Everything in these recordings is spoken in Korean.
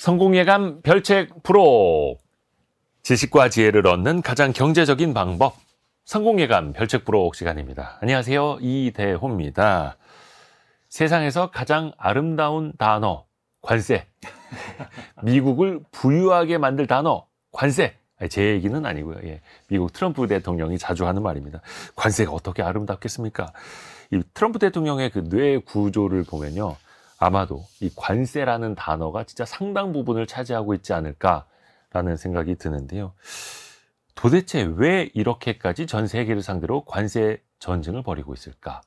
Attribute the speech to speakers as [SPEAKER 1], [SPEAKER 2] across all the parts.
[SPEAKER 1] 성공예감 별책 프로. 지식과 지혜를 얻는 가장 경제적인 방법. 성공예감 별책 프로 시간입니다. 안녕하세요. 이대호입니다. 세상에서 가장 아름다운 단어, 관세. 미국을 부유하게 만들 단어, 관세. 제 얘기는 아니고요. 예. 미국 트럼프 대통령이 자주 하는 말입니다. 관세가 어떻게 아름답겠습니까? 이 트럼프 대통령의 그 뇌 구조를 보면요. 아마도 이 관세라는 단어가 진짜 상당 부분을 차지하고 있지 않을까라는 생각이 드는데요. 도대체 왜 이렇게까지 전 세계를 상대로 관세 전쟁을 벌이고 있을까?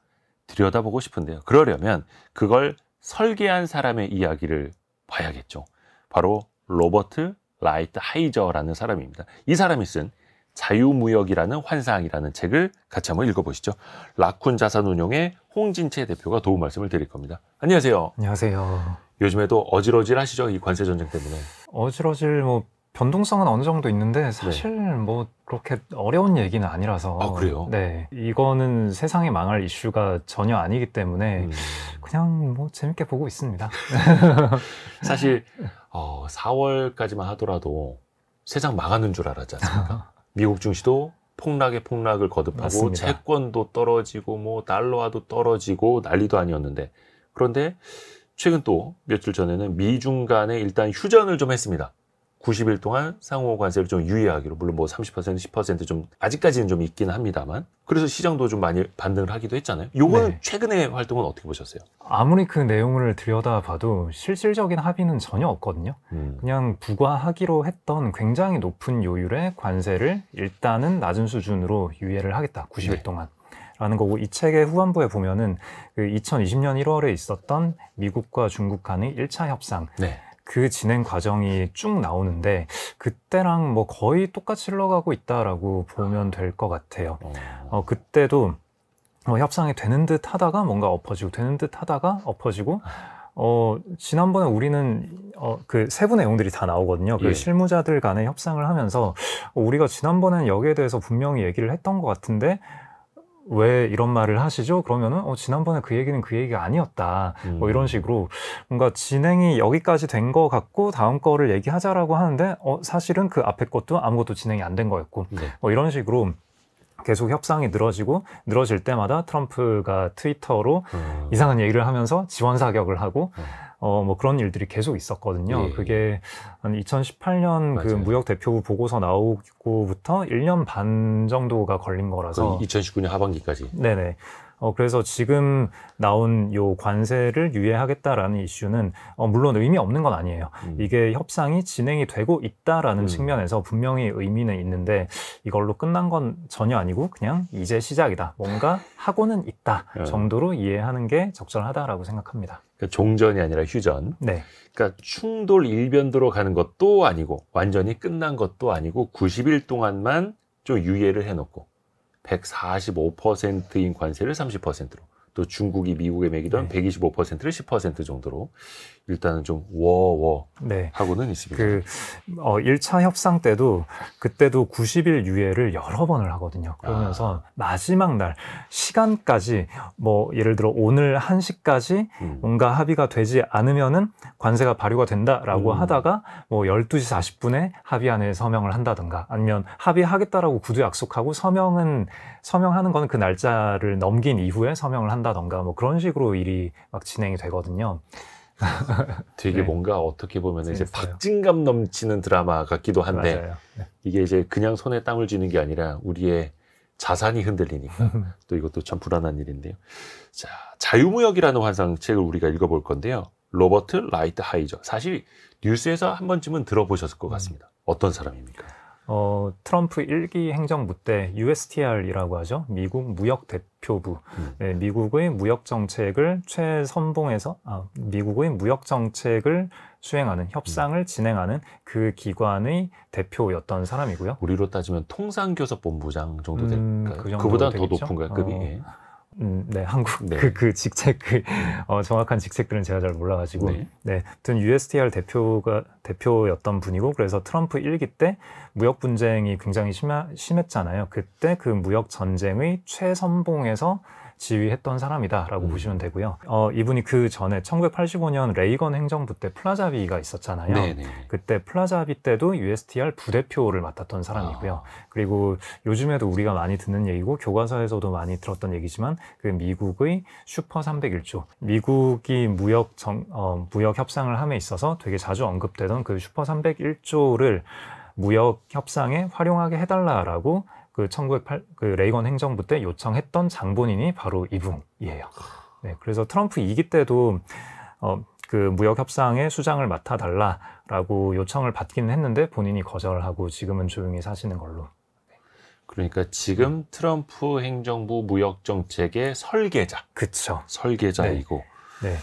[SPEAKER 1] 들여다보고 싶은데요. 그러려면 그걸 설계한 사람의 이야기를 봐야겠죠. 바로 로버트 라이트 하이저라는 사람입니다. 이 사람이 쓴 자유무역이라는 환상이라는 책을 같이 한번 읽어보시죠. 라쿤 자산운용의 홍진채 대표가 도움 말씀을 드릴 겁니다. 안녕하세요.
[SPEAKER 2] 안녕하세요.
[SPEAKER 1] 요즘에도 어질어질하시죠? 이 관세 전쟁 때문에.
[SPEAKER 2] 어질어질 변동성은 어느 정도 있는데 사실 그렇게 어려운 얘기는 아니라서.
[SPEAKER 1] 아, 그래요?
[SPEAKER 2] 네. 이거는 세상이 망할 이슈가 전혀 아니기 때문에 그냥 재밌게 보고 있습니다.
[SPEAKER 1] 사실 4월까지만 하더라도 세상 망하는 줄 알았지 않습니까? 미국 증시도 폭락에 폭락을 거듭하고
[SPEAKER 2] 맞습니다.
[SPEAKER 1] 채권도 떨어지고 달러화도 떨어지고 난리도 아니었는데, 그런데 최근 또 며칠 전에는 미중 간에 일단 휴전을 좀 했습니다. 90일 동안 상호 관세를 좀 유예하기로. 물론 30%, 10% 좀 아직까지는 좀 있긴 합니다만, 그래서 시장도 좀 많이 반등을 하기도 했잖아요. 요거는
[SPEAKER 2] 네.
[SPEAKER 1] 최근의 활동은 어떻게 보셨어요?
[SPEAKER 2] 아무리 그 내용을 들여다봐도 실질적인 합의는 전혀 없거든요. 그냥 부과하기로 했던 굉장히 높은 요율의 관세를 일단은 낮은 수준으로 유예를 하겠다. 90일
[SPEAKER 1] 네.
[SPEAKER 2] 동안. 라는 거고, 이 책의 후반부에 보면은 그 2020년 1월에 있었던 미국과 중국 간의 1차 협상.
[SPEAKER 1] 네.
[SPEAKER 2] 그 진행 과정이 쭉 나오는데 그때랑 거의 똑같이 흘러가고 있다라고 보면 될 것 같아요. 그때도 협상이 되는 듯 하다가 뭔가 엎어지고 되는 듯 하다가 엎어지고 지난번에 우리는 그 세부 내용들이 다 나오거든요. 그
[SPEAKER 1] 예.
[SPEAKER 2] 실무자들 간의 협상을 하면서 우리가 지난번에는 여기에 대해서 분명히 얘기를 했던 것 같은데 왜 이런 말을 하시죠? 그러면은 지난번에 그 얘기는 그 얘기가 아니었다. 이런 식으로 뭔가 진행이 여기까지 된 것 같고 다음 거를 얘기하자라고 하는데 사실은 그 앞에 것도 아무것도 진행이 안 된 거였고
[SPEAKER 1] 네.
[SPEAKER 2] 이런 식으로 계속 협상이 늘어질 때마다 트럼프가 트위터로 이상한 얘기를 하면서 지원 사격을 하고 그런 일들이 계속 있었거든요.
[SPEAKER 1] 예.
[SPEAKER 2] 그게 한 2018년 그
[SPEAKER 1] 맞아요.
[SPEAKER 2] 무역 대표부 보고서 나오고부터 1년 반 정도가 걸린 거라서.
[SPEAKER 1] 2019년 하반기까지.
[SPEAKER 2] 네네. 그래서 지금 나온 요 관세를 유예하겠다라는 이슈는 물론 의미 없는 건 아니에요. 이게 협상이 진행이 되고 있다라는 측면에서 분명히 의미는 있는데 이걸로 끝난 건 전혀 아니고 그냥 이제 시작이다. 뭔가 하고는 있다 정도로 이해하는 게 적절하다라고 생각합니다.
[SPEAKER 1] 그러니까 종전이 아니라 휴전.
[SPEAKER 2] 네.
[SPEAKER 1] 그러니까 충돌 일변도로 가는 것도 아니고 완전히 끝난 것도 아니고 90일 동안만 좀 유예를 해놓고 145%인 관세를 30%로, 또 중국이 미국에 매기던 125%를 10% 정도로 일단은 좀
[SPEAKER 2] 네.
[SPEAKER 1] 하고는 있습니다.
[SPEAKER 2] 그 1차 협상 때도 그때도 90일 유예를 여러 번을 하거든요. 그러면서 마지막 날 시간까지 예를 들어 오늘 1시까지 뭔가 합의가 되지 않으면은 관세가 발효가 된다라고 하다가 12시 40분에 합의안에 서명을 한다든가, 아니면 합의하겠다라고 구두 약속하고 서명하는 거는 그 날짜를 넘긴 이후에 서명을 한다든가 그런 식으로 일이 막 진행이 되거든요.
[SPEAKER 1] 되게 뭔가 어떻게 보면 이제 박진감 넘치는 드라마 같기도 한데,
[SPEAKER 2] 맞아요.
[SPEAKER 1] 이게 이제 그냥 손에 땀을 쥐는 게 아니라 우리의 자산이 흔들리니까 또 이것도 참 불안한 일인데요. 자, 자유무역이라는 환상책을 우리가 읽어볼 건데요. 로버트 라이트 하이저. 사실 뉴스에서 한 번쯤은 들어보셨을 것 같습니다. 어떤 사람입니까?
[SPEAKER 2] 트럼프 1기 행정부 때 USTR이라고 하죠. 미국 무역 대표부. 네, 미국의 무역 정책을 미국의 무역 정책을 수행하는, 협상을 진행하는 그 기관의 대표였던 사람이고요.
[SPEAKER 1] 우리로 따지면 통상교섭본부장 정도 될까요?
[SPEAKER 2] 그 정도
[SPEAKER 1] 그보다 더
[SPEAKER 2] 되겠죠?
[SPEAKER 1] 높은가요, 급이?
[SPEAKER 2] 네, 한국
[SPEAKER 1] 네.
[SPEAKER 2] 그 직책 정확한 직책들은 제가 잘 몰라가지고 네, 아무튼 USTR 대표였던 분이고, 그래서 트럼프 1기 때 무역 분쟁이 굉장히 심했잖아요. 그때 그 무역 전쟁의 최선봉에서 지휘했던 사람이다라고 보시면 되고요. 이분이 그 전에 1985년 레이건 행정부 때 플라자비가 있었잖아요.
[SPEAKER 1] 네네.
[SPEAKER 2] 그때 플라자비 때도 USTR 부대표를 맡았던 사람이고요. 그리고 요즘에도 우리가 많이 듣는 얘기고 교과서에서도 많이 들었던 얘기지만 그 미국의 슈퍼 301조, 미국이 무역 협상을 함에 있어서 되게 자주 언급되던 그 슈퍼 301조를 무역 협상에 활용하게 해달라라고 그 레이건 행정부 때 요청했던 장본인이 바로 이분이에요. 네, 그래서 트럼프 2기 때도 그 무역 협상의 수장을 맡아달라라고 요청을 받기는 했는데 본인이 거절하고 지금은 조용히 사시는 걸로.
[SPEAKER 1] 그러니까 지금 트럼프 행정부 무역 정책의 설계자.
[SPEAKER 2] 그쵸.
[SPEAKER 1] 설계자이고.
[SPEAKER 2] 네.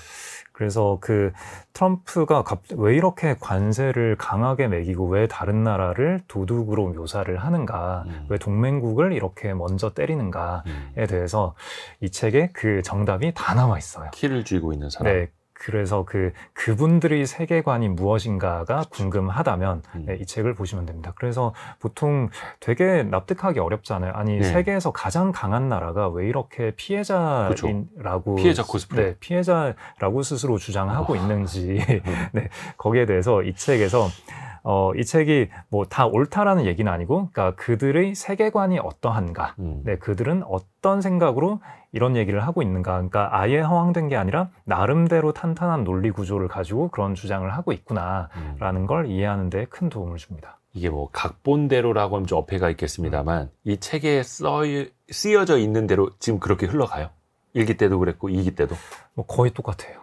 [SPEAKER 2] 그래서 그 트럼프가 왜 이렇게 관세를 강하게 매기고 왜 다른 나라를 도둑으로 묘사를 하는가, 왜 동맹국을 이렇게 먼저 때리는가에 대해서 이 책에 그 정답이 다 남아 있어요.
[SPEAKER 1] 키를 쥐고 있는 사람.
[SPEAKER 2] 네. 그래서 그분들의 세계관이 무엇인가가 궁금하다면 네, 이 책을 보시면 됩니다. 그래서 보통 되게 납득하기 어렵잖아요. 아니, 세계에서 가장 강한 나라가 왜 이렇게 피해자라고
[SPEAKER 1] 피해자 코스프레.
[SPEAKER 2] 네, 피해자라고 스스로 주장하고 있는지 네, 거기에 대해서 이 책에서 이 책이 뭐 다 옳다라는 얘기는 아니고, 그러니까 그들의 세계관이 어떠한가, 네, 그들은 어떤 생각으로 이런 얘기를 하고 있는가, 그러니까 아예 허황된 게 아니라 나름대로 탄탄한 논리 구조를 가지고 그런 주장을 하고 있구나라는 걸 이해하는 데 큰 도움을 줍니다.
[SPEAKER 1] 이게 뭐 각본대로라고 하면 좀 어폐가 있겠습니다만 이 책에 쓰여져 있는 대로 지금 그렇게 흘러가요. 1기 때도 그랬고 2기 때도.
[SPEAKER 2] 뭐 거의 똑같아요.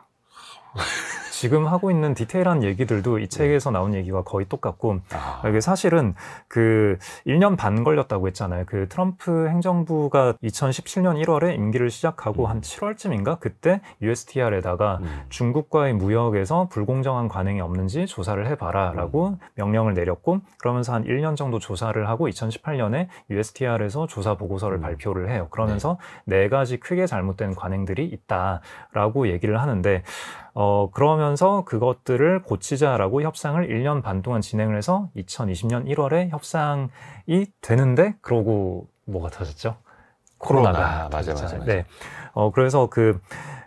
[SPEAKER 2] 지금 하고 있는 디테일한 얘기들도 이 책에서 나온 얘기가 거의 똑같고, 이게 사실은 그 1년 반 걸렸다고 했잖아요. 그 트럼프 행정부가 2017년 1월에 임기를 시작하고 한 7월쯤인가 그때 USTR에다가 중국과의 무역에서 불공정한 관행이 없는지 조사를 해봐라 라고 명령을 내렸고, 그러면서 한 1년 정도 조사를 하고 2018년에 USTR에서 조사 보고서를 발표를 해요. 그러면서 네 가지 크게 잘못된 관행들이 있다라고 얘기를 하는데, 그러면서 그것들을 고치자라고 협상을 1년 반 동안 진행을 해서 2020년 1월에 협상이 되는데, 그러고 뭐가 터졌죠? 코로나가.
[SPEAKER 1] 맞아.
[SPEAKER 2] 네. 그래서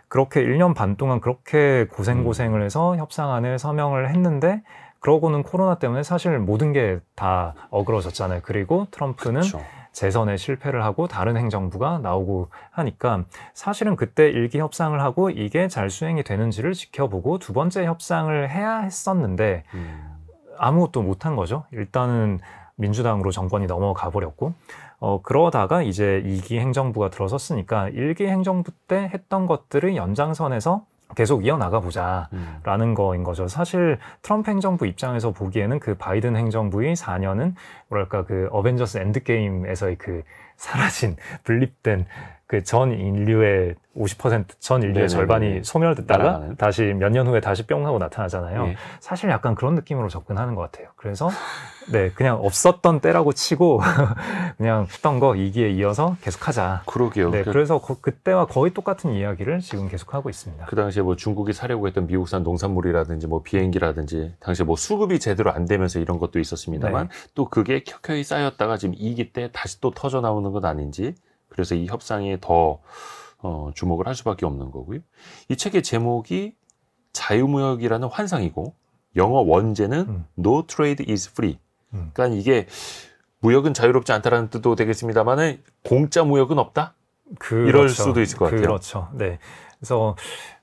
[SPEAKER 2] 그렇게 1년 반 동안 그렇게 고생을 해서 협상안을 서명을 했는데, 그러고는 코로나 때문에 사실 모든 게 다 어그러졌잖아요. 그리고 트럼프는
[SPEAKER 1] 그쵸.
[SPEAKER 2] 재선에 실패를 하고 다른 행정부가 나오고 하니까 사실은 그때 1기 협상을 하고 이게 잘 수행이 되는지를 지켜보고 두 번째 협상을 해야 했었는데 아무것도 못한 거죠. 일단은 민주당으로 정권이 넘어가 버렸고, 그러다가 이제 2기 행정부가 들어섰으니까 1기 행정부 때 했던 것들을 연장선에서 계속 이어나가 보자라는 거인 거죠. 사실 트럼프 행정부 입장에서 보기에는 그 바이든 행정부의 4년은 뭐랄까 그 어벤져스 엔드게임에서의 그 사라진 분립된 그 전 인류의 50% 전 인류의 절반이 소멸됐다가
[SPEAKER 1] 날아가는.
[SPEAKER 2] 다시 몇 년 후에 다시 뿅 하고 나타나잖아요.
[SPEAKER 1] 예.
[SPEAKER 2] 사실 약간 그런 느낌으로 접근하는 것 같아요. 그래서 네, 그냥 없었던 때라고 치고 그냥 했던 거 2기에 이어서 계속하자.
[SPEAKER 1] 그러게요.
[SPEAKER 2] 네, 그래서 그때와 거의 똑같은 이야기를 지금 계속하고 있습니다.
[SPEAKER 1] 그 당시에 뭐 중국이 사려고 했던 미국산 농산물이라든지 뭐 비행기라든지 당시에 뭐 수급이 제대로 안 되면서 이런 것도 있었습니다만 또 그게 켜켜이 쌓였다가 지금 2기 때 다시 또 터져 나오는 건 아닌지, 그래서 이 협상에 더 주목을 할 수밖에 없는 거고요. 이 책의 제목이 자유무역이라는 환상이고 영어 원제는 No Trade is Free. 그러니까 이게 무역은 자유롭지 않다라는 뜻도 되겠습니다만은 공짜 무역은 없다?
[SPEAKER 2] 그렇죠.
[SPEAKER 1] 이럴 수도 있을 것 같아요.
[SPEAKER 2] 그렇죠. 네. 그래서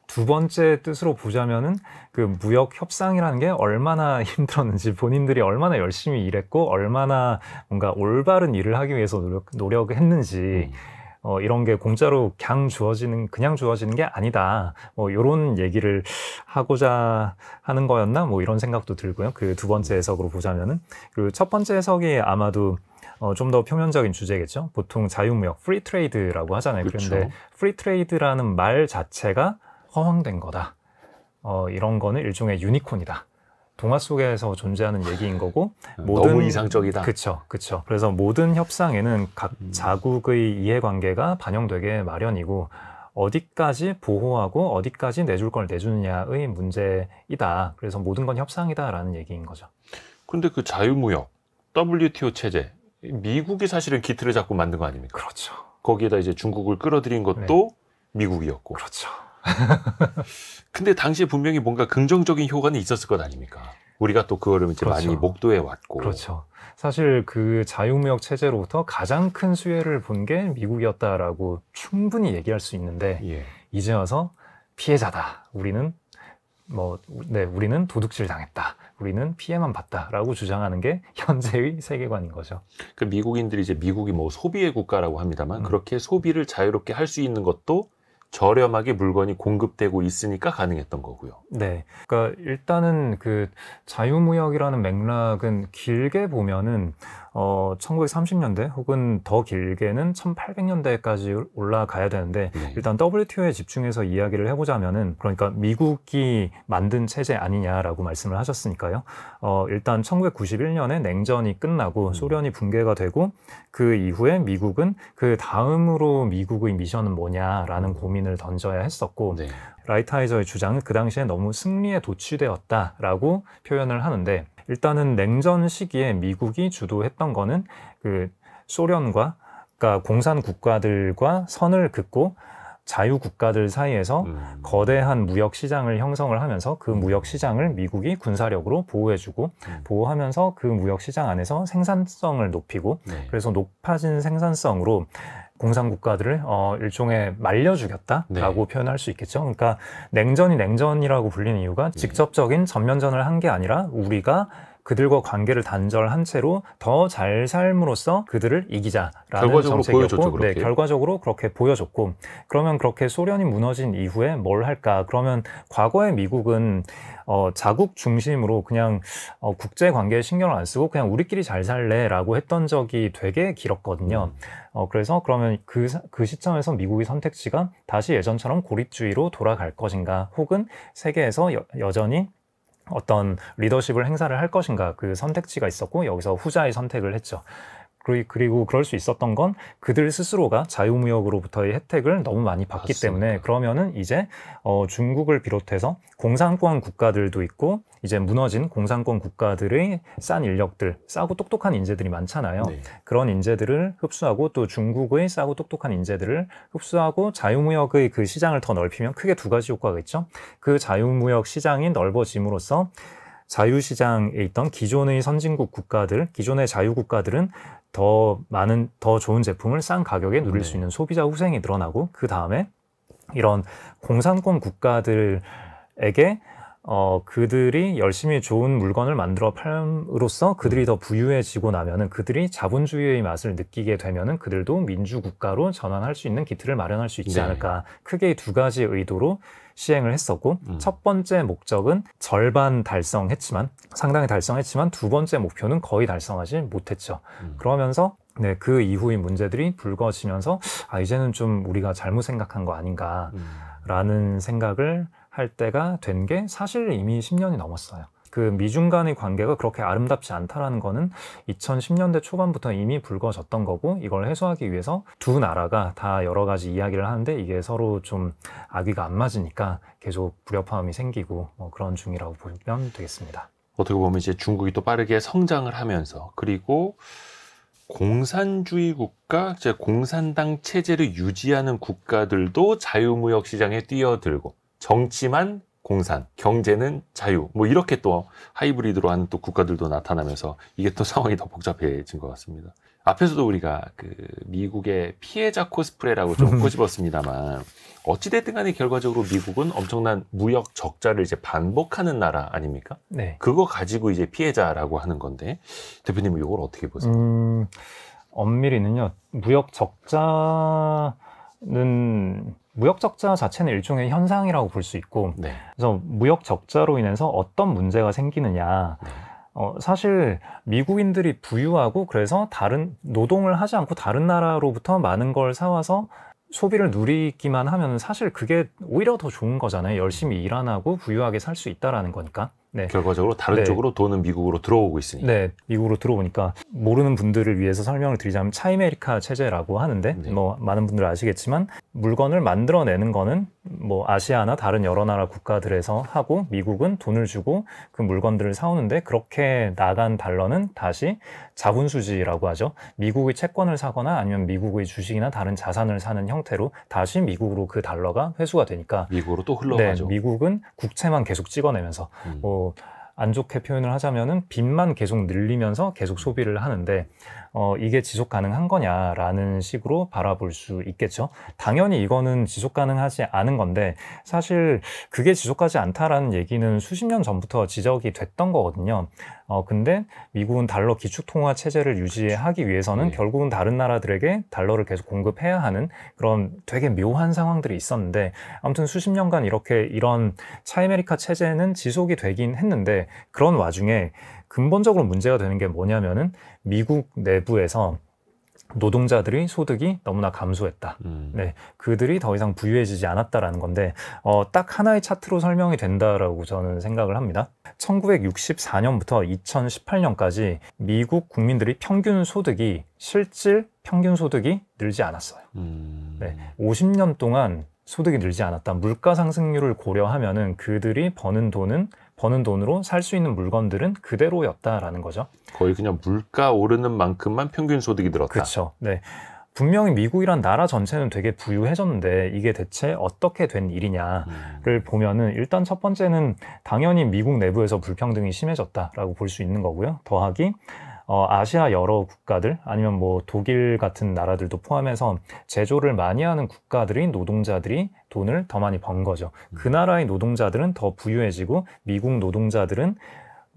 [SPEAKER 2] 두 번째 뜻으로 보자면은 그 무역 협상이라는 게 얼마나 힘들었는지, 본인들이 얼마나 열심히 일했고 얼마나 뭔가 올바른 일을 하기 위해서 노력했는지 이런 게 공짜로 그냥 주어지는 게 아니다. 뭐 이런 얘기를 하고자 하는 거였나? 뭐 이런 생각도 들고요. 그 두 번째 해석으로 보자면은, 그 첫 번째 해석이 아마도 좀 더 표면적인 주제겠죠. 보통 자유무역, 프리 트레이드라고 하잖아요.
[SPEAKER 1] 그렇죠.
[SPEAKER 2] 그런데 프리 트레이드라는 말 자체가 허황된 거다. 이런 거는 일종의 유니콘이다. 동화 속에서 존재하는 얘기인 거고,
[SPEAKER 1] 너무 이상적이다.
[SPEAKER 2] 그렇죠. 그래서 모든 협상에는 각 자국의 이해관계가 반영되게 마련이고, 어디까지 보호하고 어디까지 내줄 걸 내주느냐의 문제이다. 그래서 모든 건 협상이다라는 얘기인 거죠.
[SPEAKER 1] 근데 그 자유무역, WTO 체제, 미국이 사실은 기틀을 잡고 만든 거 아닙니까?
[SPEAKER 2] 그렇죠.
[SPEAKER 1] 거기에다 이제 중국을 끌어들인 것도 미국이었고.
[SPEAKER 2] 그렇죠.
[SPEAKER 1] 근데 당시에 분명히 뭔가 긍정적인 효과는 있었을 것 아닙니까? 우리가 또 그거를 이제
[SPEAKER 2] 그렇죠.
[SPEAKER 1] 많이 목도해 왔고.
[SPEAKER 2] 그렇죠. 사실 그 자유무역 체제로부터 가장 큰 수혜를 본 게 미국이었다라고 충분히 얘기할 수 있는데
[SPEAKER 1] 예.
[SPEAKER 2] 이제 와서 피해자다. 우리는 우리는 도둑질 당했다. 우리는 피해만 봤다라고 주장하는 게 현재의 세계관인 거죠.
[SPEAKER 1] 그 미국인들이 이제 미국이 뭐 소비의 국가라고 합니다만 그렇게 소비를 자유롭게 할 수 있는 것도 저렴하게 물건이 공급되고 있으니까 가능했던 거고요.
[SPEAKER 2] 네. 그러니까 일단은 그 자유무역이라는 맥락은 길게 보면은 1930년대 혹은 더 길게는 1800년대까지 올라가야 되는데 일단 WTO에 집중해서 이야기를 해보자면은 그러니까 미국이 만든 체제 아니냐라고 말씀을 하셨으니까요. 일단 1991년에 냉전이 끝나고 소련이 붕괴가 되고 그 이후에 미국은 그 다음으로 미국의 미션은 뭐냐라는 고민을 던져야 했었고 라이트하이저의 주장은 그 당시에 너무 승리에 도취되었다라고 표현을 하는데 일단은 냉전 시기에 미국이 주도했던 거는 그 소련과 그러니까 공산 국가들과 선을 긋고 자유 국가들 사이에서 거대한 무역 시장을 형성을 하면서 그 무역 시장을 미국이 군사력으로 보호해주고 보호하면서 그 무역 시장 안에서 생산성을 높이고 그래서 높아진 생산성으로 공산 국가들을 일종의 말려 죽였다라고 표현할 수 있겠죠. 그러니까 냉전이 냉전이라고 불리는 이유가 직접적인 전면전을 한 게 아니라 우리가 그들과 관계를 단절한 채로 더 잘 삶으로써 그들을 이기자라는 정책이었고, 결과적으로 그렇게 보여줬고, 그러면 그렇게 소련이 무너진 이후에 뭘 할까? 그러면 과거에 미국은 자국 중심으로 그냥 국제 관계에 신경을 안 쓰고 그냥 우리끼리 잘 살래라고 했던 적이 되게 길었거든요. 그래서 그러면 그 시점에서 미국의 선택지가 다시 예전처럼 고립주의로 돌아갈 것인가, 혹은 세계에서 여전히 어떤 리더십을 행사를 할 것인가, 그 선택지가 있었고 여기서 후자의 선택을 했죠. 그리고 그럴 수 있었던 건 그들 스스로가 자유무역으로부터의 혜택을 너무 많이 받기
[SPEAKER 1] 맞습니다.
[SPEAKER 2] 때문에 그러면은 이제 중국을 비롯해서 공산권 국가들도 있고 이제 무너진 공산권 국가들의 싼 인력들, 싸고 똑똑한 인재들이 많잖아요. 그런 인재들을 흡수하고 또 중국의 싸고 똑똑한 인재들을 흡수하고 자유무역의 그 시장을 더 넓히면 크게 두 가지 효과가 있죠. 그 자유무역 시장이 넓어짐으로써 자유시장에 있던 기존의 선진국 국가들, 기존의 자유국가들은 더 많은, 더 좋은 제품을 싼 가격에 누릴 수 있는 소비자 후생이 늘어나고, 그 다음에 이런 공산권 국가들에게 그들이 열심히 좋은 물건을 만들어 팔므로써 그들이 더 부유해지고 나면은, 그들이 자본주의의 맛을 느끼게 되면은 그들도 민주국가로 전환할 수 있는 기틀을 마련할 수 있지 않을까. 크게 이 두 가지 의도로 시행을 했었고, 첫 번째 목적은 절반 달성했지만, 상당히 달성했지만 두 번째 목표는 거의 달성하지 못했죠. 그러면서 그 이후의 문제들이 불거지면서 이제는 좀 우리가 잘못 생각한 거 아닌가라는 생각을 할 때가 된 게 사실 이미 10년이 넘었어요. 그 미중 간의 관계가 그렇게 아름답지 않다라는 거는 2010년대 초반부터 이미 불거졌던 거고, 이걸 해소하기 위해서 두 나라가 다 여러 가지 이야기를 하는데 이게 서로 좀 악의가 안 맞으니까 계속 불협화음이 생기고 그런 중이라고 보면 되겠습니다.
[SPEAKER 1] 어떻게 보면 이제 중국이 또 빠르게 성장을 하면서, 그리고 공산주의 국가, 이제 공산당 체제를 유지하는 국가들도 자유무역 시장에 뛰어들고, 정치만 공산, 경제는 자유, 뭐 이렇게 또 하이브리드로 하는 또 국가들도 나타나면서 이게 또 상황이 더 복잡해진 것 같습니다. 앞에서도 우리가 그 미국의 피해자 코스프레라고 좀 꼬집었습니다만, 어찌됐든 간에 결과적으로 미국은 엄청난 무역 적자를 이제 반복하는 나라 아닙니까? 네. 그거 가지고 이제 피해자라고 하는 건데, 대표님은 이걸 어떻게 보세요?
[SPEAKER 2] 엄밀히는요, 무역 적자 자체는 일종의 현상이라고 볼 수 있고, 그래서 무역 적자로 인해서 어떤 문제가 생기느냐, 사실 미국인들이 부유하고 그래서 다른 노동을 하지 않고 다른 나라로부터 많은 걸 사와서 소비를 누리기만 하면 사실 그게 오히려 더 좋은 거잖아요. 열심히 일 안 하고 부유하게 살 수 있다라는 거니까. 네.
[SPEAKER 1] 결과적으로 다른
[SPEAKER 2] 네.
[SPEAKER 1] 쪽으로 돈은 미국으로 들어오고 있으니.
[SPEAKER 2] 네, 미국으로 들어오니까 모르는 분들을 위해서 설명을 드리자면 차이메리카 체제라고 하는데
[SPEAKER 1] 네.
[SPEAKER 2] 뭐 많은 분들 아시겠지만 물건을 만들어내는 거는 뭐 아시아나 다른 여러 나라 국가들에서 하고 미국은 돈을 주고 그 물건들을 사오는데 그렇게 나간 달러는 다시 자본수지라고 하죠. 미국의 채권을 사거나 아니면 미국의 주식이나 다른 자산을 사는 형태로 다시 미국으로 그 달러가 회수가 되니까
[SPEAKER 1] 미국으로 또 흘러가죠.
[SPEAKER 2] 네, 미국은 국채만 계속 찍어내면서 뭐 안 좋게 표현을 하자면은 빚만 계속 늘리면서 계속 소비를 하는데 이게 지속 가능한 거냐라는 식으로 바라볼 수 있겠죠. 당연히 이거는 지속 가능하지 않은 건데 사실 그게 지속하지 않다라는 얘기는 수십 년 전부터 지적이 됐던 거거든요. 근데 미국은 달러 기축통화 체제를 유지하기 위해서는
[SPEAKER 1] 네.
[SPEAKER 2] 결국은 다른 나라들에게 달러를 계속 공급해야 하는 그런 되게 묘한 상황들이 있었는데 아무튼 수십 년간 이런 차이메리카 체제는 지속이 되긴 했는데 그런 와중에 근본적으로 문제가 되는 게 뭐냐면은 미국 내부에서 노동자들의 소득이 너무나 감소했다. 네, 그들이 더 이상 부유해지지 않았다라는 건데 딱 하나의 차트로 설명이 된다라고 저는 생각을 합니다. 1964년부터 2018년까지 미국 국민들의 평균 소득이 실질 평균 소득이 늘지 않았어요. 네, 50년 동안 소득이 늘지 않았다. 물가 상승률을 고려하면은 그들이 버는 돈으로 살 수 있는 물건들은 그대로였다라는 거죠.
[SPEAKER 1] 거의 그냥 물가 오르는 만큼만 평균 소득이 늘었다.
[SPEAKER 2] 그렇죠. 네. 분명히 미국이란 나라 전체는 되게 부유해졌는데 이게 대체 어떻게 된 일이냐를 보면은 일단 첫 번째는 당연히 미국 내부에서 불평등이 심해졌다라고 볼 수 있는 거고요. 더하기 아시아 여러 국가들 아니면 뭐 독일 같은 나라들도 포함해서 제조를 많이 하는 국가들의 노동자들이 돈을 더 많이 번 거죠. 그 나라의 노동자들은 더 부유해지고 미국 노동자들은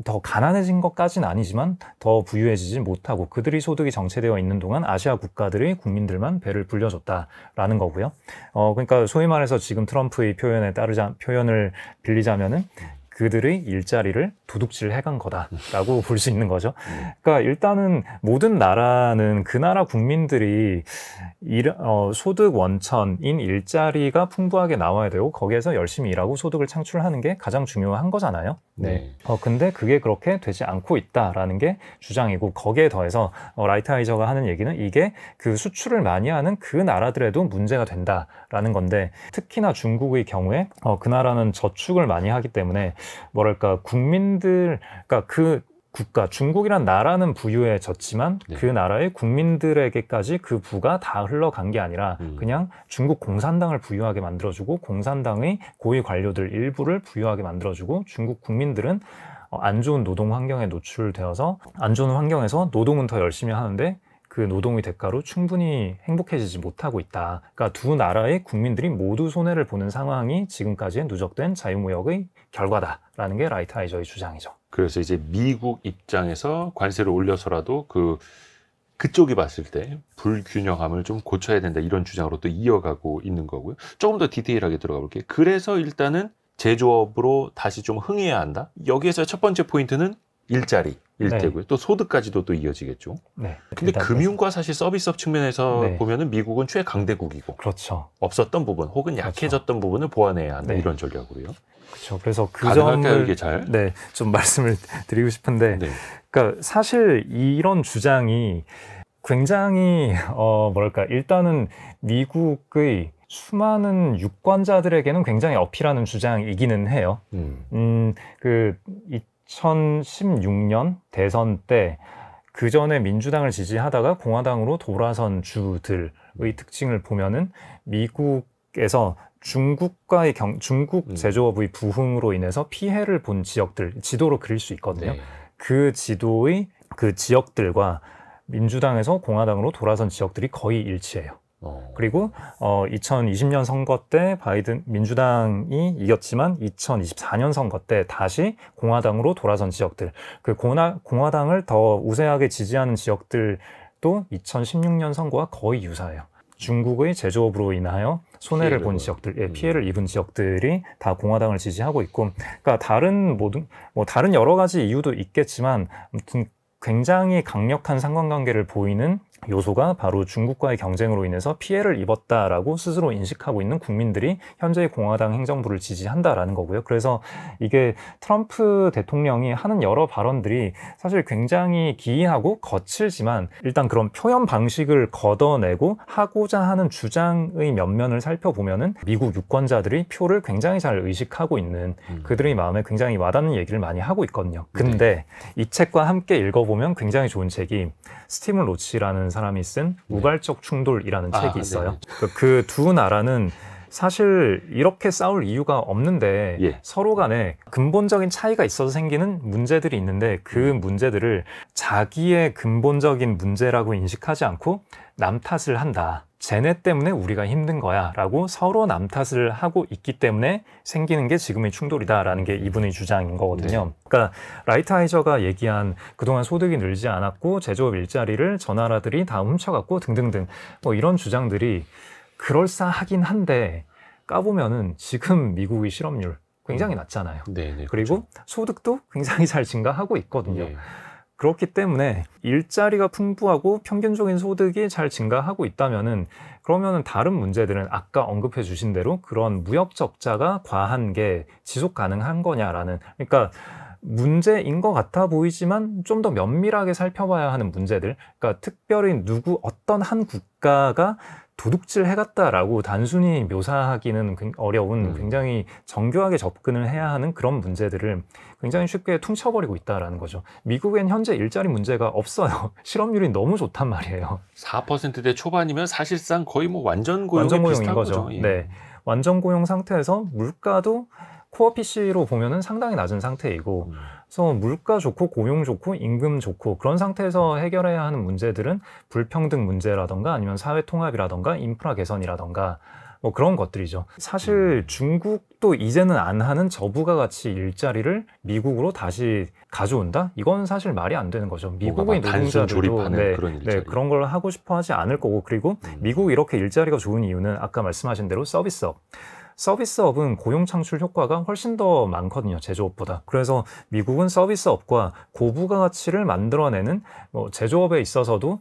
[SPEAKER 2] 더 가난해진 것까지는 아니지만 더 부유해지지 못하고 그들이 소득이 정체되어 있는 동안 아시아 국가들의 국민들만 배를 불려줬다라는 거고요. 그러니까 소위 말해서 지금 트럼프의 표현을 빌리자면은 그들의 일자리를 도둑질 해간 거다라고 볼 수 있는 거죠. 그러니까 일단은 모든 나라는 그 나라 국민들이 소득 원천인 일자리가 풍부하게 나와야 되고 거기에서 열심히 일하고 소득을 창출하는 게 가장 중요한 거잖아요. 네. 근데 그게 그렇게 되지 않고 있다라는 게 주장이고 거기에 더해서 라이트하이저가 하는 얘기는 이게 그 수출을 많이 하는 그 나라들에도 문제가 된다라는 건데 특히나 중국의 경우에 그 나라는 저축을 많이 하기 때문에 뭐랄까 그러니까 그 국가, 중국이란 나라는 부유해졌지만 그 나라의 국민들에게까지 그 부가 다 흘러간 게 아니라 그냥 중국 공산당을 부유하게 만들어주고 공산당의 고위 관료들 일부를 부유하게 만들어주고 중국 국민들은 안 좋은 노동 환경에 노출되어서 안 좋은 환경에서 노동은 더 열심히 하는데 그 노동의 대가로 충분히 행복해지지 못하고 있다. 그러니까 두 나라의 국민들이 모두 손해를 보는 상황이 지금까지의 누적된 자유무역의 결과다라는 게 라이트하이저의 주장이죠.
[SPEAKER 1] 그래서 이제 미국 입장에서 관세를 올려서라도 그쪽이 봤을 때 불균형함을 좀 고쳐야 된다 이런 주장으로 또 이어가고 있는 거고요. 조금 더 디테일하게 들어가 볼게요. 그래서 일단은 제조업으로 다시 좀 흥해야 한다. 여기에서 첫 번째 포인트는 일자리. 일테고요. 또 소득까지도 또 이어지겠죠.
[SPEAKER 2] 네.
[SPEAKER 1] 근데 금융과 사실 서비스업 측면에서 보면은 미국은 최강대국이고,
[SPEAKER 2] 그렇죠.
[SPEAKER 1] 없었던 부분 혹은 약해졌던 부분을 보완해야 한다 이런 전략으로요.
[SPEAKER 2] 그렇죠. 그래서 그
[SPEAKER 1] 가능할까요, 이게 잘?
[SPEAKER 2] 좀 말씀을 드리고 싶은데, 그러니까 사실 이런 주장이 굉장히 일단은 미국의 수많은 유권자들에게는 굉장히 어필하는 주장이기는 해요. 2016년 대선 때 그 전에 민주당을 지지하다가 공화당으로 돌아선 주들의 특징을 보면은 미국에서 중국 제조업의 부흥으로 인해서 피해를 본 지역들 지도로 그릴 수 있거든요. 그 지도의 그 지역들과 민주당에서 공화당으로 돌아선 지역들이 거의 일치해요. 그리고 2020년 선거 때 민주당이 이겼지만 2024년 선거 때 다시 공화당으로 돌아선 지역들, 그 공화당을 더 우세하게 지지하는 지역들도 2016년 선거와 거의 유사해요. 중국의 제조업으로 인하여 손해를 본 지역들, 피해를 입은 지역들이 다 공화당을 지지하고 있고, 그러니까 다른 여러 가지 이유도 있겠지만, 아무튼 굉장히 강력한 상관관계를 보이는 요소가 바로 중국과의 경쟁으로 인해서 피해를 입었다라고 스스로 인식하고 있는 국민들이 현재의 공화당 행정부를 지지한다라는 거고요. 그래서 이게 트럼프 대통령이 하는 여러 발언들이 사실 굉장히 기이하고 거칠지만 일단 그런 표현 방식을 걷어내고 하고자 하는 주장의 면면을 살펴보면은 미국 유권자들이 표를 굉장히 잘 의식하고 있는 그들의 마음에 굉장히 와닿는 얘기를 많이 하고 있거든요. 근데 이 책과 함께 읽어보면 굉장히 좋은 책이 스티븐 로치라는 사람이 쓴 우발적 충돌이라는 책이 있어요. 그 두 나라는 사실 이렇게 싸울 이유가 없는데 서로 간에 근본적인 차이가 있어서 생기는 문제들이 있는데 그 문제들을 자기의 근본적인 문제라고 인식하지 않고 남 탓을 한다. 쟤네 때문에 우리가 힘든 거야 라고 서로 남 탓을 하고 있기 때문에 생기는 게 지금의 충돌이다라는 게 이분의 주장인 거거든요. 그러니까 라이트하이저가 얘기한 그동안 소득이 늘지 않았고 제조업 일자리를 저 나라들이 다 훔쳐갔고 등등등 뭐 이런 주장들이 그럴싸하긴 한데 까보면은 지금 미국의 실업률 굉장히 낮잖아요. 그리고
[SPEAKER 1] 그렇죠.
[SPEAKER 2] 소득도 굉장히 잘 증가하고 있거든요. 그렇기 때문에 일자리가 풍부하고 평균적인 소득이 잘 증가하고 있다면은 그러면은 다른 문제들은 아까 언급해 주신 대로 그런 무역 적자가 과한 게 지속 가능한 거냐라는, 그러니까 문제인 것 같아 보이지만 좀 더 면밀하게 살펴봐야 하는 문제들, 그러니까 특별히 어떤 한 국가가 도둑질 해갔다라고 단순히 묘사하기는 어려운 굉장히 정교하게 접근을 해야 하는 그런 문제들을 굉장히 쉽게 퉁쳐버리고 있다라는 거죠. 미국엔 현재 일자리 문제가 없어요. 실업률이 너무 좋단 말이에요.
[SPEAKER 1] 4%대 초반이면 사실상 거의 뭐 완전 고용에
[SPEAKER 2] 완전 고용인
[SPEAKER 1] 비슷한
[SPEAKER 2] 거죠. 네, 완전 고용 상태에서 물가도 코어 PC로 보면은 상당히 낮은 상태이고, 그래서 물가 좋고 고용 좋고 임금 좋고 그런 상태에서 해결해야 하는 문제들은 불평등 문제라던가 아니면 사회 통합이라던가 인프라 개선이라던가 뭐 그런 것들이죠. 사실 중국도 이제는 안 하는 저부가가치 일자리를 미국으로 다시 가져온다? 이건 사실 말이 안 되는 거죠. 미국의 노동자들도 그런 걸 하고 싶어 하지 않을 거고, 그리고 미국이 이렇게 일자리가 좋은 이유는 아까 말씀하신 대로 서비스업은 고용 창출 효과가 훨씬 더 많거든요, 제조업보다. 그래서 미국은 서비스업과 고부가가치를 만들어내는 제조업에 있어서도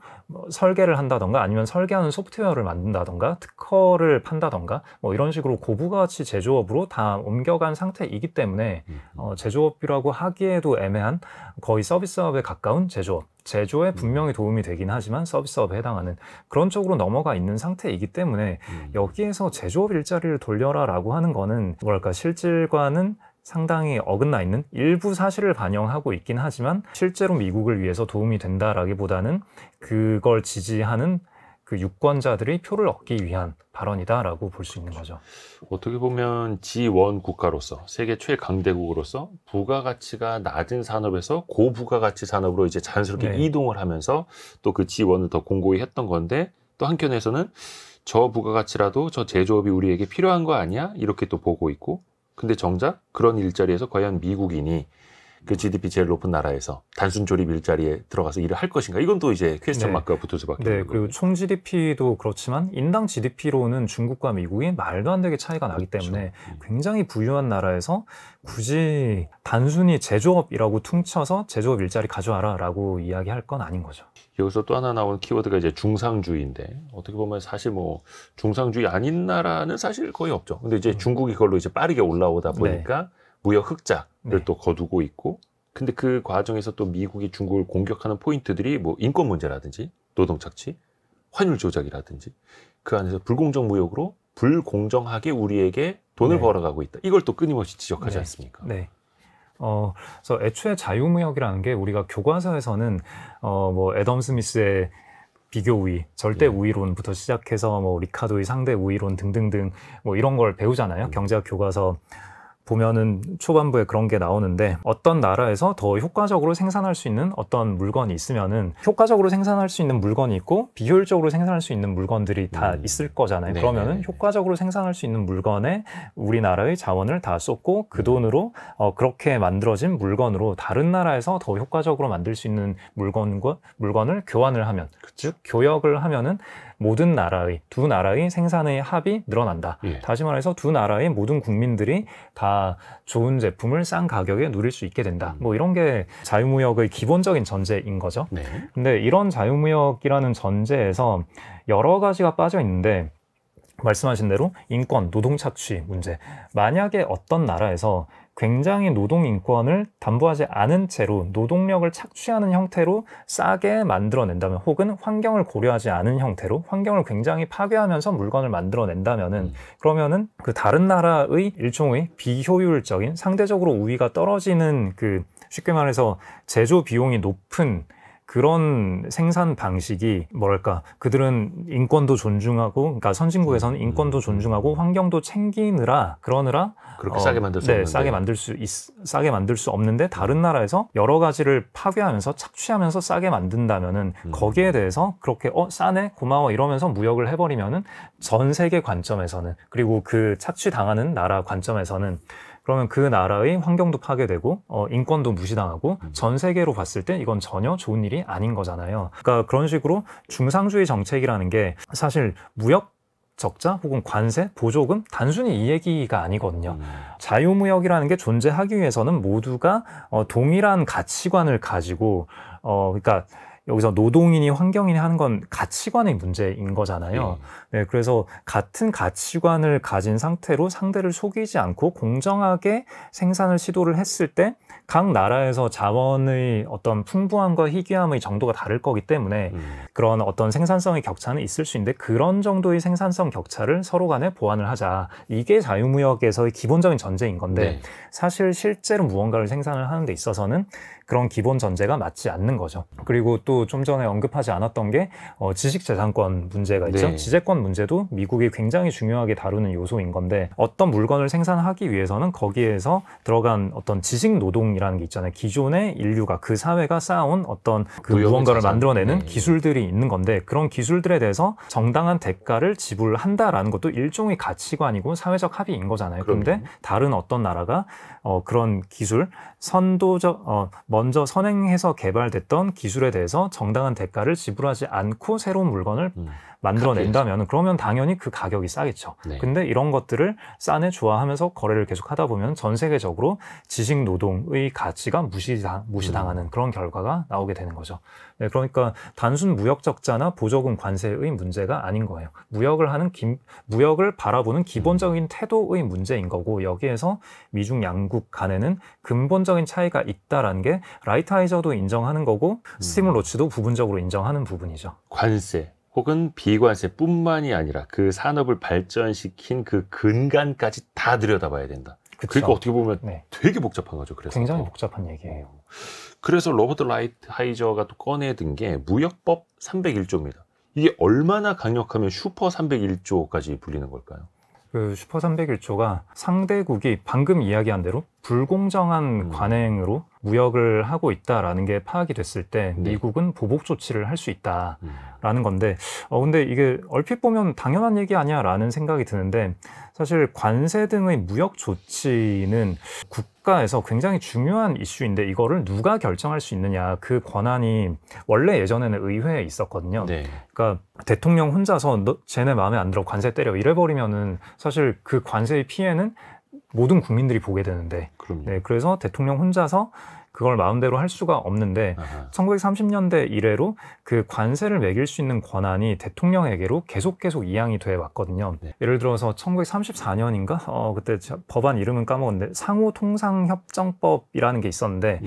[SPEAKER 2] 설계를 한다던가 아니면 설계하는 소프트웨어를 만든다던가 특허를 판다던가 뭐 이런 식으로 고부가가치 제조업으로 다 옮겨간 상태이기 때문에 제조업이라고 하기에도 애매한 거의 서비스업에 가까운 제조에 분명히 도움이 되긴 하지만 서비스업에 해당하는 그런 쪽으로 넘어가 있는 상태이기 때문에 여기에서 제조업 일자리를 돌려라라고 하는 거는 뭐랄까 실질과는 상당히 어긋나 있는 일부 사실을 반영하고 있긴 하지만 실제로 미국을 위해서 도움이 된다라기보다는 그걸 지지하는 그 유권자들이 표를 얻기 위한 발언이다라고 볼 수 있는 거죠.
[SPEAKER 1] 어떻게 보면 G1 국가로서 세계 최강대국으로서 부가가치가 낮은 산업에서 고부가가치 산업으로 이제 자연스럽게 이동을 하면서 또 그 G1을 더 공고히 했던 건데, 또 한편에서는 저 부가가치라도 저 제조업이 우리에게 필요한 거 아니야? 이렇게 또 보고 있고, 근데 정작 그런 일자리에서 과연 미국인이 그 GDP 제일 높은 나라에서 단순 조립 일자리에 들어가서 일을 할 것인가? 이건 또 이제 퀘스천 마크가 붙을 수밖에 없는 거고.
[SPEAKER 2] 그리고 총 GDP도 그렇지만 인당 GDP로는 중국과 미국이 말도 안 되게 차이가 나기 때문에 굉장히 부유한 나라에서 굳이 단순히 제조업이라고 퉁쳐서 제조업 일자리 가져와라라고 이야기할 건 아닌 거죠.
[SPEAKER 1] 여기서 또 하나 나온 키워드가 이제 중상주의인데, 어떻게 보면 사실 뭐 중상주의 아닌 나라는 사실 거의 없죠. 근데 이제 중국이 그걸로 이제 빠르게 올라오다 보니까 무역 흑자를 또 거두고 있고, 근데 그 과정에서 또 미국이 중국을 공격하는 포인트들이 뭐 인권 문제라든지 노동 착취, 환율 조작이라든지 그 안에서 불공정 무역으로 불공정하게 우리에게 돈을 벌어가고 있다. 이걸 또 끊임없이 지적하지 않습니까?
[SPEAKER 2] 그래서 애초에 자유무역이라는 게 우리가 교과서에서는 뭐 애덤 스미스의 비교 우위, 절대 우위론부터 시작해서 뭐 리카도의 상대 우위론 등등등 뭐 이런 걸 배우잖아요. 경제학 교과서 보면은 초반부에 그런 게 나오는데, 어떤 나라에서 더 효과적으로 생산할 수 있는 어떤 물건이 있으면은 효과적으로 생산할 수 있는 물건이 있고 비효율적으로 생산할 수 있는 물건들이 다 있을 거잖아요. 그러면은 효과적으로 생산할 수 있는 물건에 우리나라의 자원을 다 쏟고 그 돈으로 그렇게 만들어진 물건으로 다른 나라에서 더 효과적으로 만들 수 있는 물건을 교환을 하면, 즉 교역을 하면은 모든 나라의 두 나라의 생산의 합이 늘어난다.
[SPEAKER 1] 예.
[SPEAKER 2] 다시 말해서 두 나라의 모든 국민들이 다 좋은 제품을 싼 가격에 누릴 수 있게 된다. 뭐 이런 게 자유무역의 기본적인 전제인 거죠.
[SPEAKER 1] 네.
[SPEAKER 2] 근데 이런 자유무역이라는 전제에서 여러 가지가 빠져 있는데 말씀하신 대로 인권, 노동 착취 문제. 만약에 어떤 나라에서 굉장히 노동 인권을 담보하지 않은 채로 노동력을 착취하는 형태로 싸게 만들어낸다면 혹은 환경을 고려하지 않은 형태로 환경을 굉장히 파괴하면서 물건을 만들어낸다면은 그러면은 그 다른 나라의 일종의 비효율적인 상대적으로 우위가 떨어지는 그 쉽게 말해서 제조 비용이 높은 그런 생산 방식이 뭐랄까 그들은 인권도 존중하고 그러니까 선진국에서는 인권도 존중하고 환경도 챙기느라 그러느라
[SPEAKER 1] 그렇게 싸게 만들 수 없는데
[SPEAKER 2] 싸게 만들 수 없는데 다른 나라에서 여러 가지를 파괴하면서 착취하면서 싸게 만든다면은 거기에 대해서 그렇게 싸네 고마워 이러면서 무역을 해버리면은 전 세계 관점에서는 그리고 그 착취 당하는 나라 관점에서는 그러면 그 나라의 환경도 파괴되고 인권도 무시당하고 전 세계로 봤을 때 이건 전혀 좋은 일이 아닌 거잖아요. 그러니까 그런 식으로 중상주의 정책이라는 게 사실 무역 적자 혹은 관세, 보조금 단순히 이 얘기가 아니거든요. 자유무역이라는 게 존재하기 위해서는 모두가 동일한 가치관을 가지고 그러니까 여기서 노동인이 환경인이 하는 건 가치관의 문제인 거잖아요. 네, 그래서 같은 가치관을 가진 상태로 상대를 속이지 않고 공정하게 생산을 시도를 했을 때 각 나라에서 자원의 어떤 풍부함과 희귀함의 정도가 다를 거기 때문에 그런 어떤 생산성의 격차는 있을 수 있는데 그런 정도의 생산성 격차를 서로 간에 보완을 하자. 이게 자유무역에서의 기본적인 전제인 건데 사실 실제로 무언가를 생산을 하는 데 있어서는 그런 기본 전제가 맞지 않는 거죠. 그리고 또 좀 전에 언급하지 않았던 게 지식재산권 문제가 있죠.
[SPEAKER 1] 네.
[SPEAKER 2] 지재권 문제도 미국이 굉장히 중요하게 다루는 요소인 건데 어떤 물건을 생산하기 위해서는 거기에서 들어간 어떤 지식노동이라는 게 있잖아요. 기존의 인류가 그 사회가 쌓아온 어떤 그 무언가를 만들어내는 기술들이 있는 건데 그런 기술들에 대해서 정당한 대가를 지불한다라는 것도 일종의 가치관이고 사회적 합의인 거잖아요. 그런데 다른 어떤 나라가 그런 기술 먼저 선행해서 개발됐던 기술에 대해서 정당한 대가를 지불하지 않고 새로운 물건을 만들어낸다면 그러면 당연히 그 가격이 싸겠죠. 근데 이런 것들을 싸네 좋아하면서 거래를 계속 하다 보면 전 세계적으로 지식 노동의 가치가 무시당하는 그런 결과가 나오게 되는 거죠. 네, 그러니까 단순 무역 적자나 보조금 관세의 문제가 아닌 거예요. 무역을 바라보는 기본적인 태도의 문제인 거고 여기에서 미중 양국 간에는 근본적인 차이가 있다라는 게 라이트하이저도 인정하는 거고 스티븐 로츠도 부분적으로 인정하는 부분이죠.
[SPEAKER 1] 관세 혹은 비관세뿐만이 아니라 그 산업을 발전시킨 그 근간까지 다 들여다봐야 된다.
[SPEAKER 2] 그쵸.
[SPEAKER 1] 그러니까 어떻게 보면 되게 복잡한 거죠. 그래서
[SPEAKER 2] 굉장히 복잡한 얘기예요.
[SPEAKER 1] 그래서 로버트 라이트하이저가 또 꺼내든 게 무역법 301조입니다. 이게 얼마나 강력하면 슈퍼 301조까지 불리는 걸까요?
[SPEAKER 2] 그 슈퍼 301조가 상대국이 방금 이야기한 대로 불공정한 관행으로 무역을 하고 있다라는 게 파악이 됐을 때 미국은 보복 조치를 할 수 있다라는 건데 근데 이게 얼핏 보면 당연한 얘기 아니야 라는 생각이 드는데 사실 관세 등의 무역 조치는 국가에서 굉장히 중요한 이슈인데 이거를 누가 결정할 수 있느냐 그 권한이 원래 예전에는 의회에 있었거든요. 그러니까 대통령 혼자서 쟤네 마음에 안 들어 관세 때려 이래버리면은 사실 그 관세의 피해는 모든 국민들이 보게 되는데 그래서 대통령 혼자서 그걸 마음대로 할 수가 없는데 1930년대 이래로 그 관세를 매길 수 있는 권한이 대통령에게로 계속 이양이 돼 왔거든요. 예를 들어서 1934년인가 그때 법안 이름은 까먹었는데 상호통상협정법이라는 게 있었는데